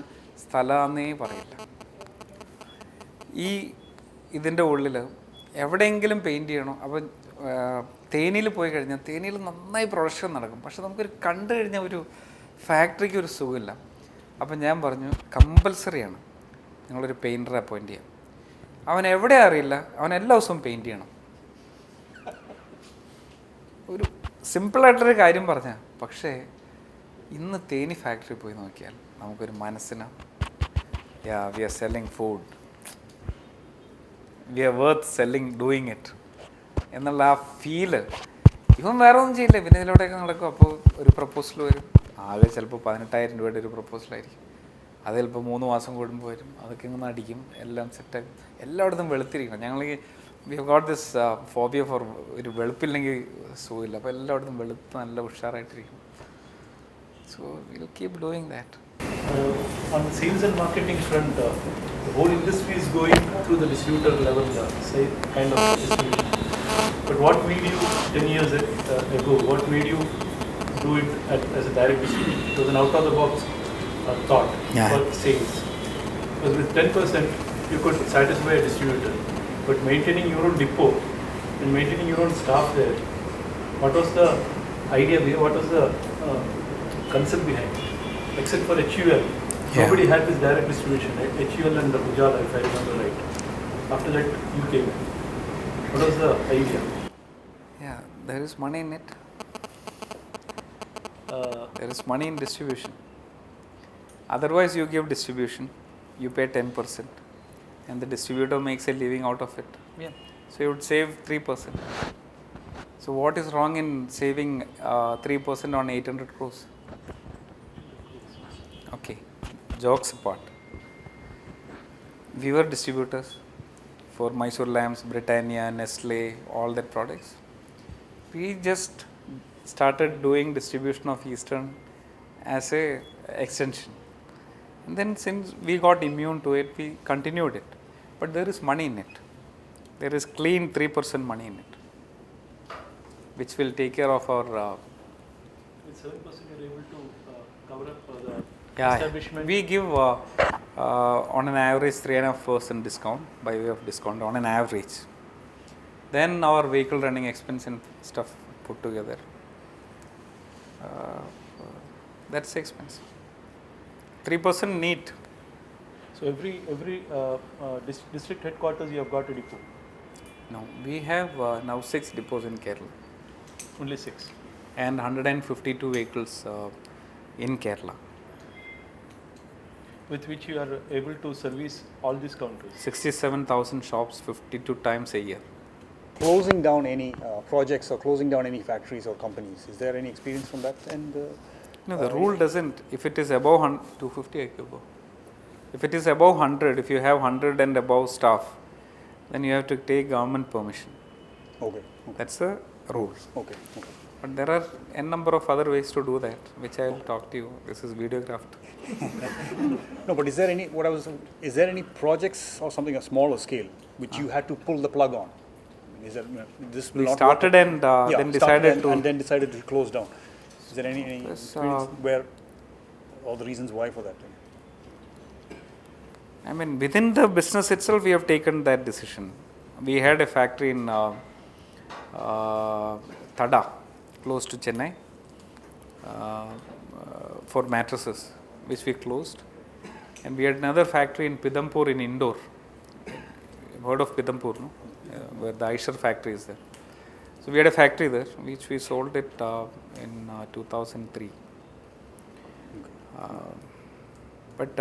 സ്ഥലമാണെന്നേ പറയില്ല. ഇതിൻ്റെ ഉള്ളിൽ എവിടെയെങ്കിലും പെയിൻറ്റ് ചെയ്യണോ? അപ്പോൾ തേനിയിൽ പോയി കഴിഞ്ഞാൽ തേനിയിൽ നന്നായി പ്രൊഡക്ഷൻ നടക്കും. പക്ഷെ നമുക്കൊരു കണ്ടു കഴിഞ്ഞാൽ ഒരു ഫാക്ടറിക്ക് ഒരു സുഖമില്ല. അപ്പം ഞാൻ പറഞ്ഞു കമ്പൽസറിയാണ് നിങ്ങളൊരു പെയിൻറ്ററെ അപ്പോയിൻറ്റ് ചെയ്യാം. അവൻ എവിടെ അറിയില്ല, അവൻ എല്ലാ ദിവസവും പെയിൻറ്റ് ചെയ്യണം. ഒരു സിമ്പിളായിട്ടൊരു കാര്യം പറഞ്ഞാൽ, പക്ഷേ ഇന്ന് തേനി ഫാക്ടറി പോയി നോക്കിയാൽ നമുക്കൊരു മനസ്സിന് we are selling food, we are worth selling doing it എന്നുള്ള ആ ഫീല്. ഇവൻ വേറെ ഒന്നും ചെയ്യില്ല, പിന്നെ ഇതിലൂടെയൊക്കെ നടക്കും. അപ്പോൾ ഒരു പ്രപ്പോസൽ വരും, ആകെ ചിലപ്പോൾ 18,000 രൂപയുടെ ഒരു പ്രപ്പോസലായിരിക്കും. അത് ചിലപ്പോൾ 3 മാസം കൂടുമ്പോൾ വരും. അതൊക്കെ ഇങ്ങനെ അടിക്കും, എല്ലാം സെറ്റാക്കും. എല്ലായിടത്തും വെളുത്തിരിക്കണം. ഞങ്ങൾ we have got this phobia for ഒരു വെളുപ്പില്ലെങ്കിൽ സുഖമില്ല. അപ്പോൾ എല്ലായിടത്തും വെളുത്ത് നല്ല ഉഷാറായിട്ടിരിക്കും. So will keep doing that. On the sales and marketing front, the whole industry is going through the distributor level, say kind of distribution. But what made you 10 years ago? What made you do it as a direct distributor? It was an out-of-the-box thought for sales. Because with 10%, you could satisfy a distributor. But maintaining your own depot and maintaining your own staff there, what was the idea behind? What was the concept behind? Except for HUL, nobody had this direct distribution. Right? HUL and Ujala, if I remember right. After that, you came in. What was the idea? Yeah, there is money in it. There is money in distribution. Otherwise, you give distribution, you pay 10%, and the distributor makes a living out of it. Yeah. So you would save 3%. So what is wrong in saving 3% on 800 crores? Okay, jokes apart. We were distributors for Mysore Lamps, Britannia, Nestle, all that products. We just started doing distribution of Eastern as a extension. And then since we got immune to it, we continued it. But there is money in it. There is clean 3% money in it, which will take care of our with 7% you're able to cover up the Yeah, establishment? we give on an average 3.5% discount by way of discount on an average. Then our vehicle running expense and stuff put together. That's the expense. 3% neat. So every district headquarters you have got a depot. No, we have now 6 depots in Kerala Only 6. and 152 vehicles in Kerala. With which you are able to service all these counters. 67,000 shops 52 times a year. Closing down any projects or closing down any factories or companies, is there any experience from that? And No, the rule doesn't. If it is above 250, I could go. If it is above 100, if you have 100 and above staff, then you have to take government permission. okay, That's the rule. okay. But there are n number of other ways to do that, which I will talk to you. This is videographed. No, but is there any is there any projects or something a smaller scale which you had to pull the plug on? Is there this will We not started work? and Yeah, then started decided to. and then decided to close down. Is there any Yes, experience where all the reasons why for that? I mean, within the business itself, we have taken that decision. We had a factory in Tada, close to Chennai, for mattresses, which we closed. And we had another factory in Pidampur in Indore. You've heard of Pidampur, no? Where the Eicher factory is there. So we had a factory there, which we sold it in 2003. But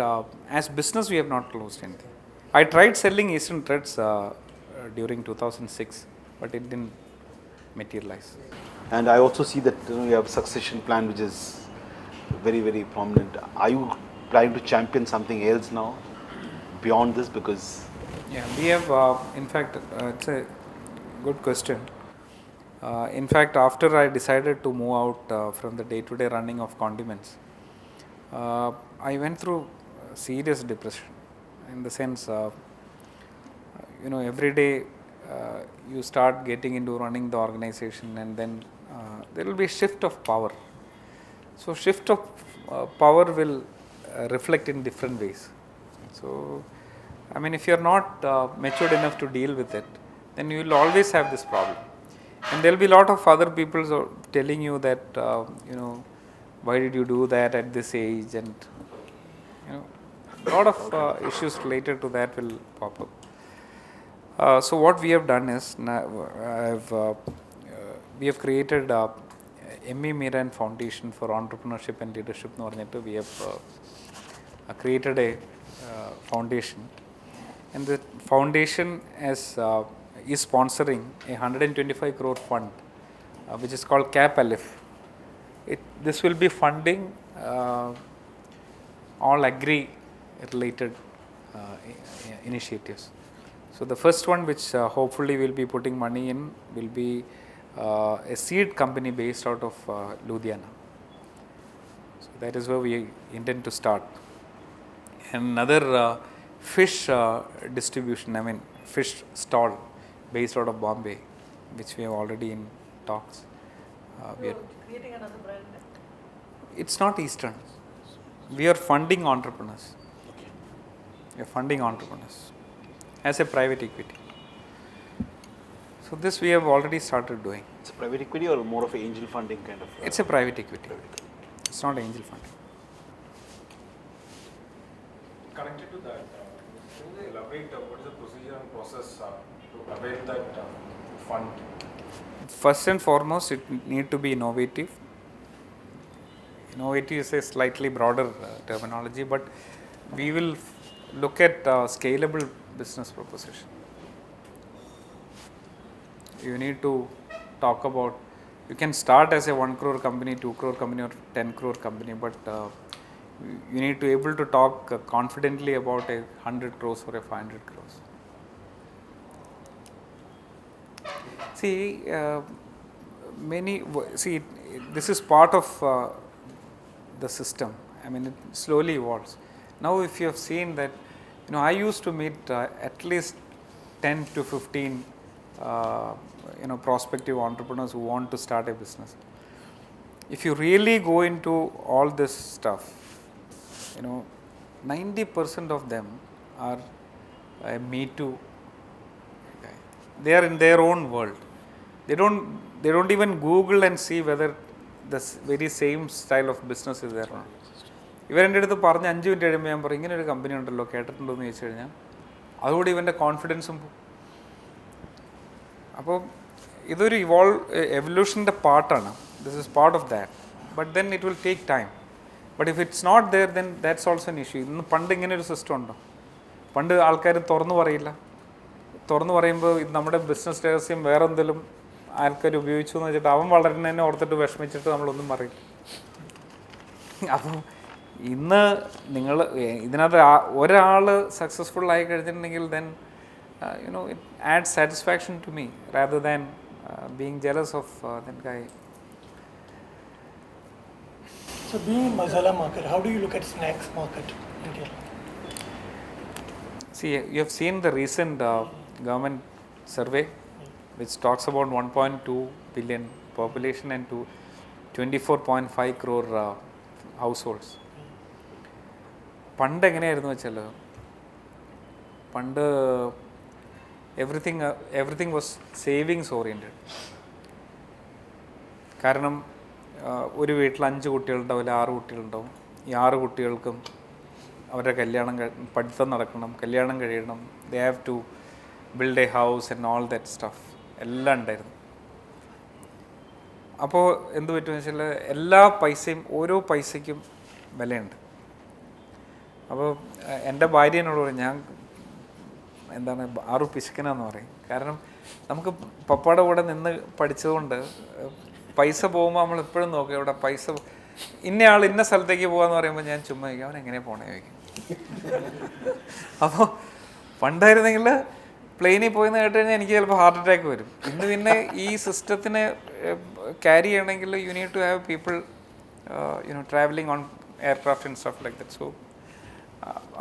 as business, we have not closed anything. I tried selling Eastern Threads during 2006, but it didn't materialize. And I also see that you have a succession plan which is very, very prominent. Are you trying to champion something else now beyond this? Because Yeah, we have, in fact, it's a good question. In fact, after I decided to move out from the day-to-day running of condiments, I went through serious depression. In the sense, every day you start getting into running the organization, and then there will be a shift of power. So, shift of power will reflect in different ways. So, I mean, if you are not matured enough to deal with it, then you will always have this problem. And there will be a lot of other people telling you that, why did you do that at this age, and a lot of issues related to that will pop up. So what we have done is, we have created M.E. Meeran Foundation for Entrepreneurship and Leadership. We have created a foundation, and the foundation is sponsoring a 125 crore fund, which is called CAP Alif. This will be funding all agri-related initiatives. So the first one, which hopefully we'll be putting money in, will be a seed company based out of Ludhiana. So that is where we intend to start. And another fish distribution, fish stall based out of Bombay, which we have already in talks. We are creating another brand? It's not Eastern. We are funding entrepreneurs. We are funding entrepreneurs as a private equity. So this we have already started doing. it's a private equity or more of an angel funding kind of? It's a private equity. It's not angel funding. Connected to that, can you elaborate what is the procedure and process to avail that fund? First and foremost, it need to be innovative. Innovative is a slightly broader terminology, but we will look at scalable business proposition. You need to talk about, you can start as a 1 crore company, 2 crore company, or 10 crore company, but you need to be able to talk confidently about a 100 crores or a 500 crores. See, this is part of the system. It slowly evolves. Now, if you have seen that, I used to meet at least 10 to 15, prospective entrepreneurs who want to start a business. if you really go into all this stuff, 90% of them are Me Too. Okay. They are in their own world. They don't even Google and see whether the very same style of business is there or not. ഇവരെൻ്റെ അടുത്ത് പറഞ്ഞ് 5 minute കഴിയുമ്പോൾ ഞാൻ പറയും ഇങ്ങനെ ഒരു company ഉണ്ടല്ലോ കേട്ടിട്ടുണ്ടോ എന്ന് ചോദിച്ചു കഴിഞ്ഞാൽ അതുകൂടി ഇവൻ്റെ കോൺഫിഡൻസും പോകും. അപ്പോൾ ഇതൊരു എവല്യൂഷൻ്റെ പാർട്ടാണ്. This is part of that. But then it will take time. But if it's not there then that's also an issue. ഇന്ന് പണ്ട് ഇങ്ങനെ ഒരു സിസ്റ്റം ഉണ്ടോ? പണ്ട് ആൾക്കാർ തുറന്നു പറയില്ല. തുറന്നു പറയുമ്പോൾ ഇത് നമ്മുടെ ബിസിനസ് രഹസ്യം വേറെ എന്തെങ്കിലും ആൾക്കാർ ഉപയോഗിച്ചു എന്ന് വെച്ചിട്ട് അവൻ വളരുന്നതിനെ ഓർത്തിട്ട് വിഷമിച്ചിട്ട് നമ്മളൊന്നും പറയില്ല. അപ്പം ഇന്ന് നിങ്ങൾ ഇതിനകത്ത് ഒരാൾ സക്സസ്ഫുൾ ആയി കഴിഞ്ഞിട്ടുണ്ടെങ്കിൽ then it adds satisfaction to me rather than being jealous of that guy. So being in masala market, how do you look at snacks market in Kerala? See, you have seen the recent government survey which talks about 1.2 billion population and to 24.5 crore households. പണ്ട് എങ്ങനെയായിരുന്നു വെച്ചാൽ പണ്ട് everything was savings oriented. കാരണം ഒരു വീട്ടിൽ 5 കുട്ടികളുണ്ടാവും, അല്ലെങ്കിൽ 6 കുട്ടികളുണ്ടാവും. ഈ 6 കുട്ടികൾക്കും അവരുടെ പഠിത്തം നടക്കണം, കല്യാണം കഴിയണം, they have to build a house and all that stuff എല്ലാം ഉണ്ടായിരുന്നു. അപ്പോൾ എന്ത് പറ്റുമെന്ന് വെച്ചാൽ എല്ലാ പൈസയും ഓരോ പൈസയ്ക്കും വിലയുണ്ട്. അപ്പോൾ എൻ്റെ ഭാര്യ എന്നോട് പറയും ഞാൻ എന്താണ് ആറു പിശുക്കനാന്ന് പറയും. കാരണം നമുക്ക് പപ്പയുടെ കൂടെ നിന്ന് പഠിച്ചതുകൊണ്ട് പൈസ പോകുമ്പോൾ നമ്മൾ എപ്പോഴും നോക്കുക ഇവിടെ പൈസ ഇന്നയാൾ ഇന്ന സ്ഥലത്തേക്ക് പോകാമെന്ന് പറയുമ്പോൾ ഞാൻ ചുമ്മാ ചോദിക്കും അവൻ എങ്ങനെ പോകണേ ചോദിക്കും. അപ്പോൾ പണ്ടായിരുന്നെങ്കിൽ പ്ലെയിനിൽ പോയെന്ന് കേട്ട് കഴിഞ്ഞാൽ എനിക്ക് ചിലപ്പോൾ ഹാർട്ട് അറ്റാക്ക് വരും. ഇന്ന് പിന്നെ ഈ സിസ്റ്റത്തിനെ ക്യാരി ചെയ്യണമെങ്കിൽ you need to have people travelling on aircraft and stuff like that. So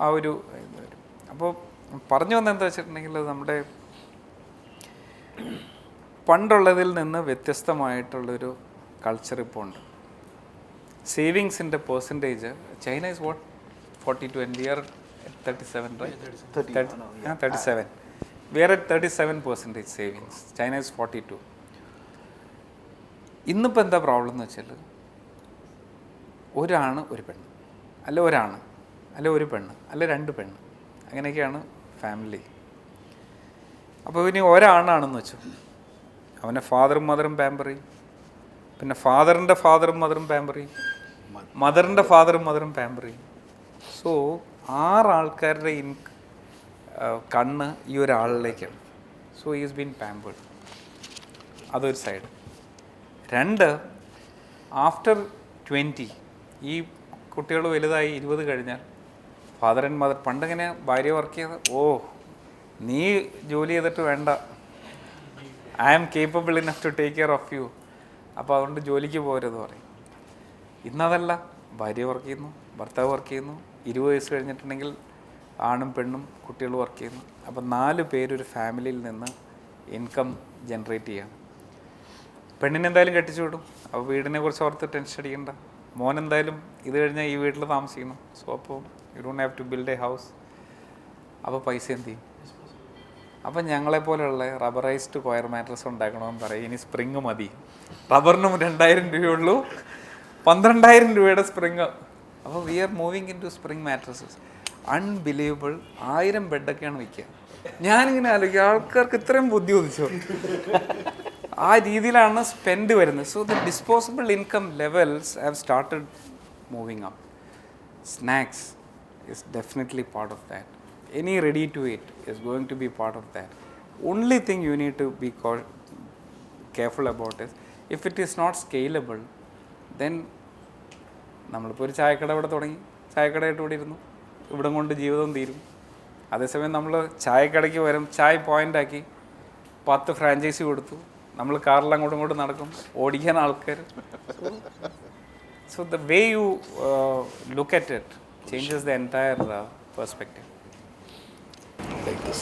ആ ഒരു ഇത് വരും. അപ്പോൾ പറഞ്ഞു വന്നെന്താ വെച്ചിട്ടുണ്ടെങ്കിൽ നമ്മുടെ പണ്ടുള്ളതിൽ നിന്ന് വ്യത്യസ്തമായിട്ടുള്ളൊരു കൾച്ചർ ഇപ്പോൾ ഉണ്ട്. സേവിങ്സിൻ്റെ percentage China is what 42 and we are at 37, right? 37. We are at 37% savings. China is 42. ഇന്നിപ്പോൾ എന്താ പ്രോബ്ലം എന്ന് വെച്ചാൽ ഒരാണ് ഒരു പെണ്ണ്, അല്ല ഒരാണ്, അല്ല ഒരു പെണ്ണ്, അല്ല 2 പെണ്ണ്, അങ്ങനെയൊക്കെയാണ് ഫാമിലി. അപ്പോൾ ഇനി ഒരാണാണെന്ന് വെച്ചു അവനെ ഫാദറും മദറും പാമ്പർ ചെയ്യും, പിന്നെ ഫാദറിൻ്റെ ഫാദറും മദറും പാമ്പർ ചെയ്യും, മദറിൻ്റെ ഫാദറും മദറും പാമ്പർ ചെയ്യും. സോ 6 ആൾക്കാരുടെ കണ്ണ് ഈ ഒരാളിലേക്കാണ്. So is been pampered. അതൊരു സൈഡ്. 2, ആഫ്റ്റർ 20 ഈ കുട്ടികൾ വലുതായി 20 കഴിഞ്ഞാൽ ഫാദർ ആൻഡ് മദർ പണ്ടിങ്ങനെ ഭാര്യ വർക്ക് ചെയ്ത് നീ ജോലി ചെയ്തിട്ട് വേണ്ട, I am capable enough to take care of you, അപ്പോൾ അതുകൊണ്ട് ജോലിക്ക് പോകരുത് പറയും. ഇന്നതല്ല, ഭാര്യ വർക്ക് ചെയ്യുന്നു, ഭർത്താവ് വർക്ക് ചെയ്യുന്നു, 20 വയസ്സ് കഴിഞ്ഞിട്ടുണ്ടെങ്കിൽ ആണും പെണ്ണും കുട്ടികൾ വർക്ക് ചെയ്യുന്നു. അപ്പോൾ 4 പേരൊരു ഫാമിലിയിൽ നിന്ന് ഇൻകം ജനറേറ്റ് ചെയ്യണം. പെണ്ണിനെ എന്തായാലും കെട്ടിച്ചു വിടും, അപ്പോൾ വീടിനെ കുറിച്ച് ഓർത്ത് ടെൻഷൻ അടിക്കണ്ട. മോൻ എന്തായാലും ഇത് കഴിഞ്ഞാൽ ഈ വീട്ടിൽ താമസിക്കണം. സോ അപ്പോൾ you don't have to build a house. അപ്പോൾ പൈസ എന്ത് ചെയ്യും? അപ്പം ഞങ്ങളെപ്പോലെയുള്ള റബ്ബറൈസ്ഡ് കൊയർ മാട്രസ് ഉണ്ടാക്കണമെന്ന് പറയും. ഇനി സ്പ്രിങ് മതി, റബ്ബറിനും 2000 രൂപയുള്ളൂ, 12,000 രൂപയുടെ സ്പ്രിങ്. അപ്പോൾ we are moving into spring mattresses. Unbelievable. 1000 ബെഡൊക്കെയാണ് വയ്ക്കുക. ഞാനിങ്ങനെ ആലോചിക്കുക ആൾക്കാർക്ക് ഇത്രയും ബുദ്ധി ഉദിച്ചോ? ആ രീതിയിലാണ് സ്പെൻഡ് വരുന്നത്. So the disposable income levels have started moving up. Snacks is definitely part of that. Any ready to eat is going to be part of that. Only thing you need to be careful about is if it is not scalable, then നമ്മളിപ്പോൾ ഒരു ചായക്കട ഇവിടെ തുടങ്ങി, ചായക്കടയായിട്ട് ഇവിടെ ഇരുന്നു, ഇവിടെ കൊണ്ട് ജീവിതം തീരും. അതേസമയം നമ്മൾ ചായക്കടയ്ക്ക് വരും, ചായ പോയിൻ്റാക്കി 10 ഫ്രാഞ്ചൈസി കൊടുത്തു, നമ്മൾ കാറിൽ അങ്ങോട്ടും ഇങ്ങോട്ടും നടക്കും, ഓടിക്കാൻ ആൾക്കാർ. So the way you look at it changes the entire perspective. Like this.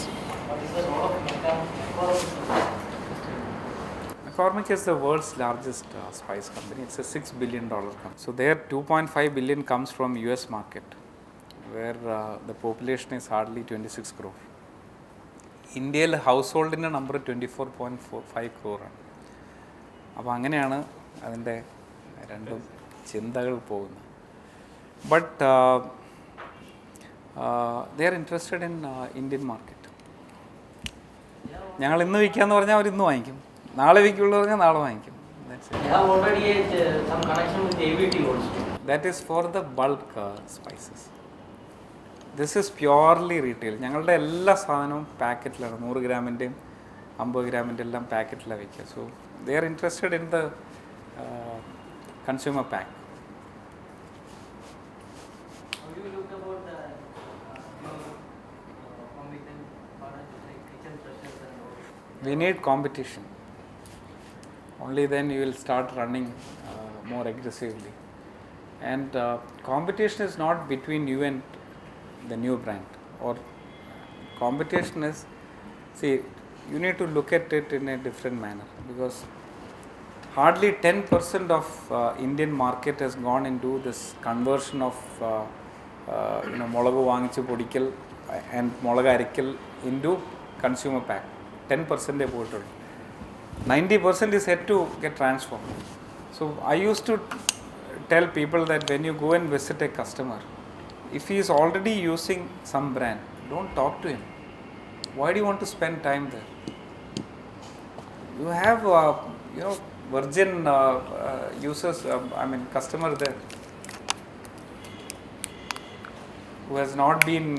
McCormick is the world's largest spice company. It's a $6 billion company. So their 2.5 billion comes from US market, where the population is hardly 26 crore. ഇന്ത്യയിൽ house ഹോൾഡിൻ്റെ number 24.45 ക്രോറാണ്. അപ്പോൾ അങ്ങനെയാണ് അതിൻ്റെ രണ്ടും ചിന്തകൾ പോകുന്നത്. But they are interested in Indian market. ഞങ്ങൾ ഇന്ന് വിൽക്കാന്ന് പറഞ്ഞാൽ അവർ ഇന്ന് വാങ്ങിക്കും, നാളെ വിൽക്കുള്ളൂ പറഞ്ഞാൽ നാളെ വാങ്ങിക്കും. That is for the bulk spices. This is purely retail. ഞങ്ങളുടെ എല്ലാ സാധനവും പാക്കറ്റിലാണ്, 100 ഗ്രാമിൻ്റെയും 50 ഗ്രാമിൻ്റെ എല്ലാം പാക്കറ്റിലാണ് വയ്ക്കുക. So they are interested in the consumer pack. We need competition. Only then you will start running more aggressively. And competition is not between you and the new brand, or competition is, see, you need to look at it in a different manner, because hardly 10% of Indian market has gone into this conversion of molagu vaangichu podikal and molaga arikal into consumer pack. 10% പോയിട്ടുള്ളൂ. 90% is yet to get transformed. So I used to tell people that when you go and visit a customer, if he is already using some brand, don't talk to him. Why do you want to spend time there? You have virgin users, customer there who has not been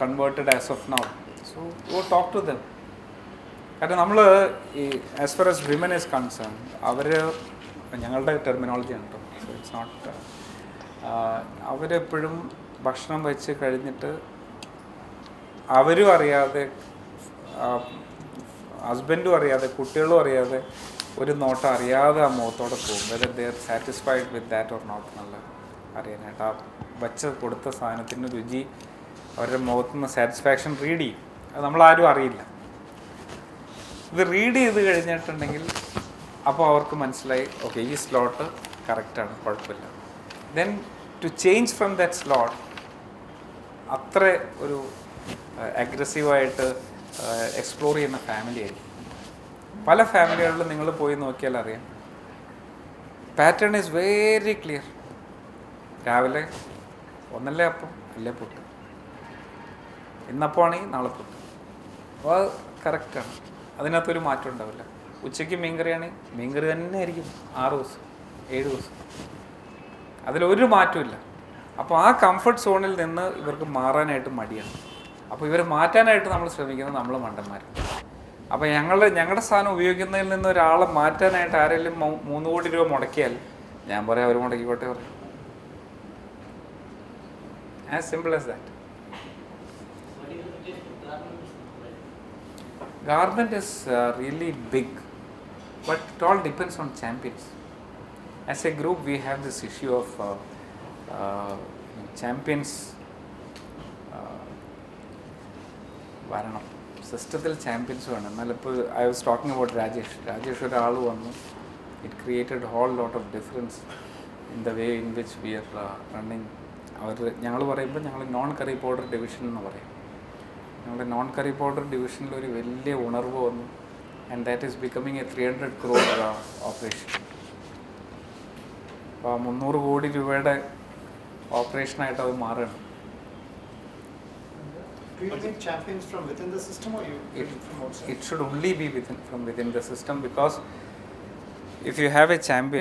converted as of now. So go talk to them. കാരണം നമ്മൾ ഈ as far as women is concern, അവർ ഞങ്ങളുടെ ടെർമിനോളജിയാണ് കേട്ടോ, so it's not, അവരെപ്പോഴും ഭക്ഷണം വെച്ച് കഴിഞ്ഞിട്ട് അവരും അറിയാതെ, ഹസ്ബൻഡും അറിയാതെ, കുട്ടികളും അറിയാതെ, ഒരു നോട്ടം അറിയാതെ ആ മുഖത്തോടെ പോകും, whether they are satisfied with that or not എന്നുള്ള അറിയാനായിട്ട്. ആ വച്ച് കൊടുത്ത സാധനത്തിൻ്റെ രുചി അവരുടെ മുഖത്തുനിന്ന് സാറ്റിസ്ഫാക്ഷൻ റീഡ് ചെയ്യും. അത് നമ്മളാരും അറിയില്ല. ഇത് റീഡ് ചെയ്ത് കഴിഞ്ഞിട്ടുണ്ടെങ്കിൽ അപ്പോൾ അവർക്ക് മനസ്സിലായി, ഓക്കെ ഈ സ്ലോട്ട് കറക്റ്റാണ്, കുഴപ്പമില്ല. Then to change from that slot അത്ര ഒരു അഗ്രസീവായിട്ട് എക്സ്പ്ലോർ ചെയ്യുന്ന ഫാമിലി ആയിരിക്കും. പല ഫാമിലികളിലും നിങ്ങൾ പോയി നോക്കിയാൽ അറിയാം, പാറ്റേൺ ഈസ് വെരി ക്ലിയർ. രാവിലെ ഒന്നല്ലേ അപ്പം, അല്ലേ പുട്ട്, ഇന്നപ്പമാണെങ്കിൽ നാളെ പുട്ട്. അപ്പോൾ അത് കറക്റ്റാണ്, അതിനകത്തൊരു മാറ്റം ഉണ്ടാവില്ല. ഉച്ചയ്ക്ക് മീൻകറിയാണെങ്കിൽ മീൻകറി തന്നെ ആയിരിക്കും 6 ദിവസം 7 ദിവസം, അതിലൊരു മാറ്റമില്ല. അപ്പോൾ ആ കംഫർട്ട് സോണിൽ നിന്ന് ഇവർക്ക് മാറാനായിട്ട് മടിയാണ്. അപ്പോൾ ഇവർ മാറ്റാനായിട്ട് നമ്മൾ ശ്രമിക്കുന്നത് നമ്മൾ മണ്ടന്മാർ. അപ്പോൾ ഞങ്ങളുടെ സാധനം ഉപയോഗിക്കുന്നതിൽ നിന്ന് ഒരാളെ മാറ്റാനായിട്ട് ആരെങ്കിലും 3 കോടി രൂപ മുടക്കിയാൽ ഞാൻ പറയാം അവർ മുടക്കിക്കോട്ടെ പറയും. As simple as that. Garment is really big, but it all depends on champions. As a group, we have this issue of champions. Varanam. Systematic champions വേണം. എന്നാലിപ്പോൾ I was talking about Rajesh ഒരാൾ വന്നു. It created a whole lot of difference in the way in which we are running. ഞങ്ങൾ പറയുമ്പോൾ ഞങ്ങൾ non curry powder division എന്ന് പറയും. ഞങ്ങളുടെ നോൺ കറി പൗഡർ ഡിവിഷനിൽ ഒരു വലിയ ഉണർവ് വന്നു. And that is becoming A 300 crore operation. അപ്പോൾ 300 കോടി രൂപയുടെ ഓപ്പറേഷനായിട്ട് അത് മാറുകയാണ്. Do you think champions from within the system, or you from outside? It should only be from within the system, because if you have a champion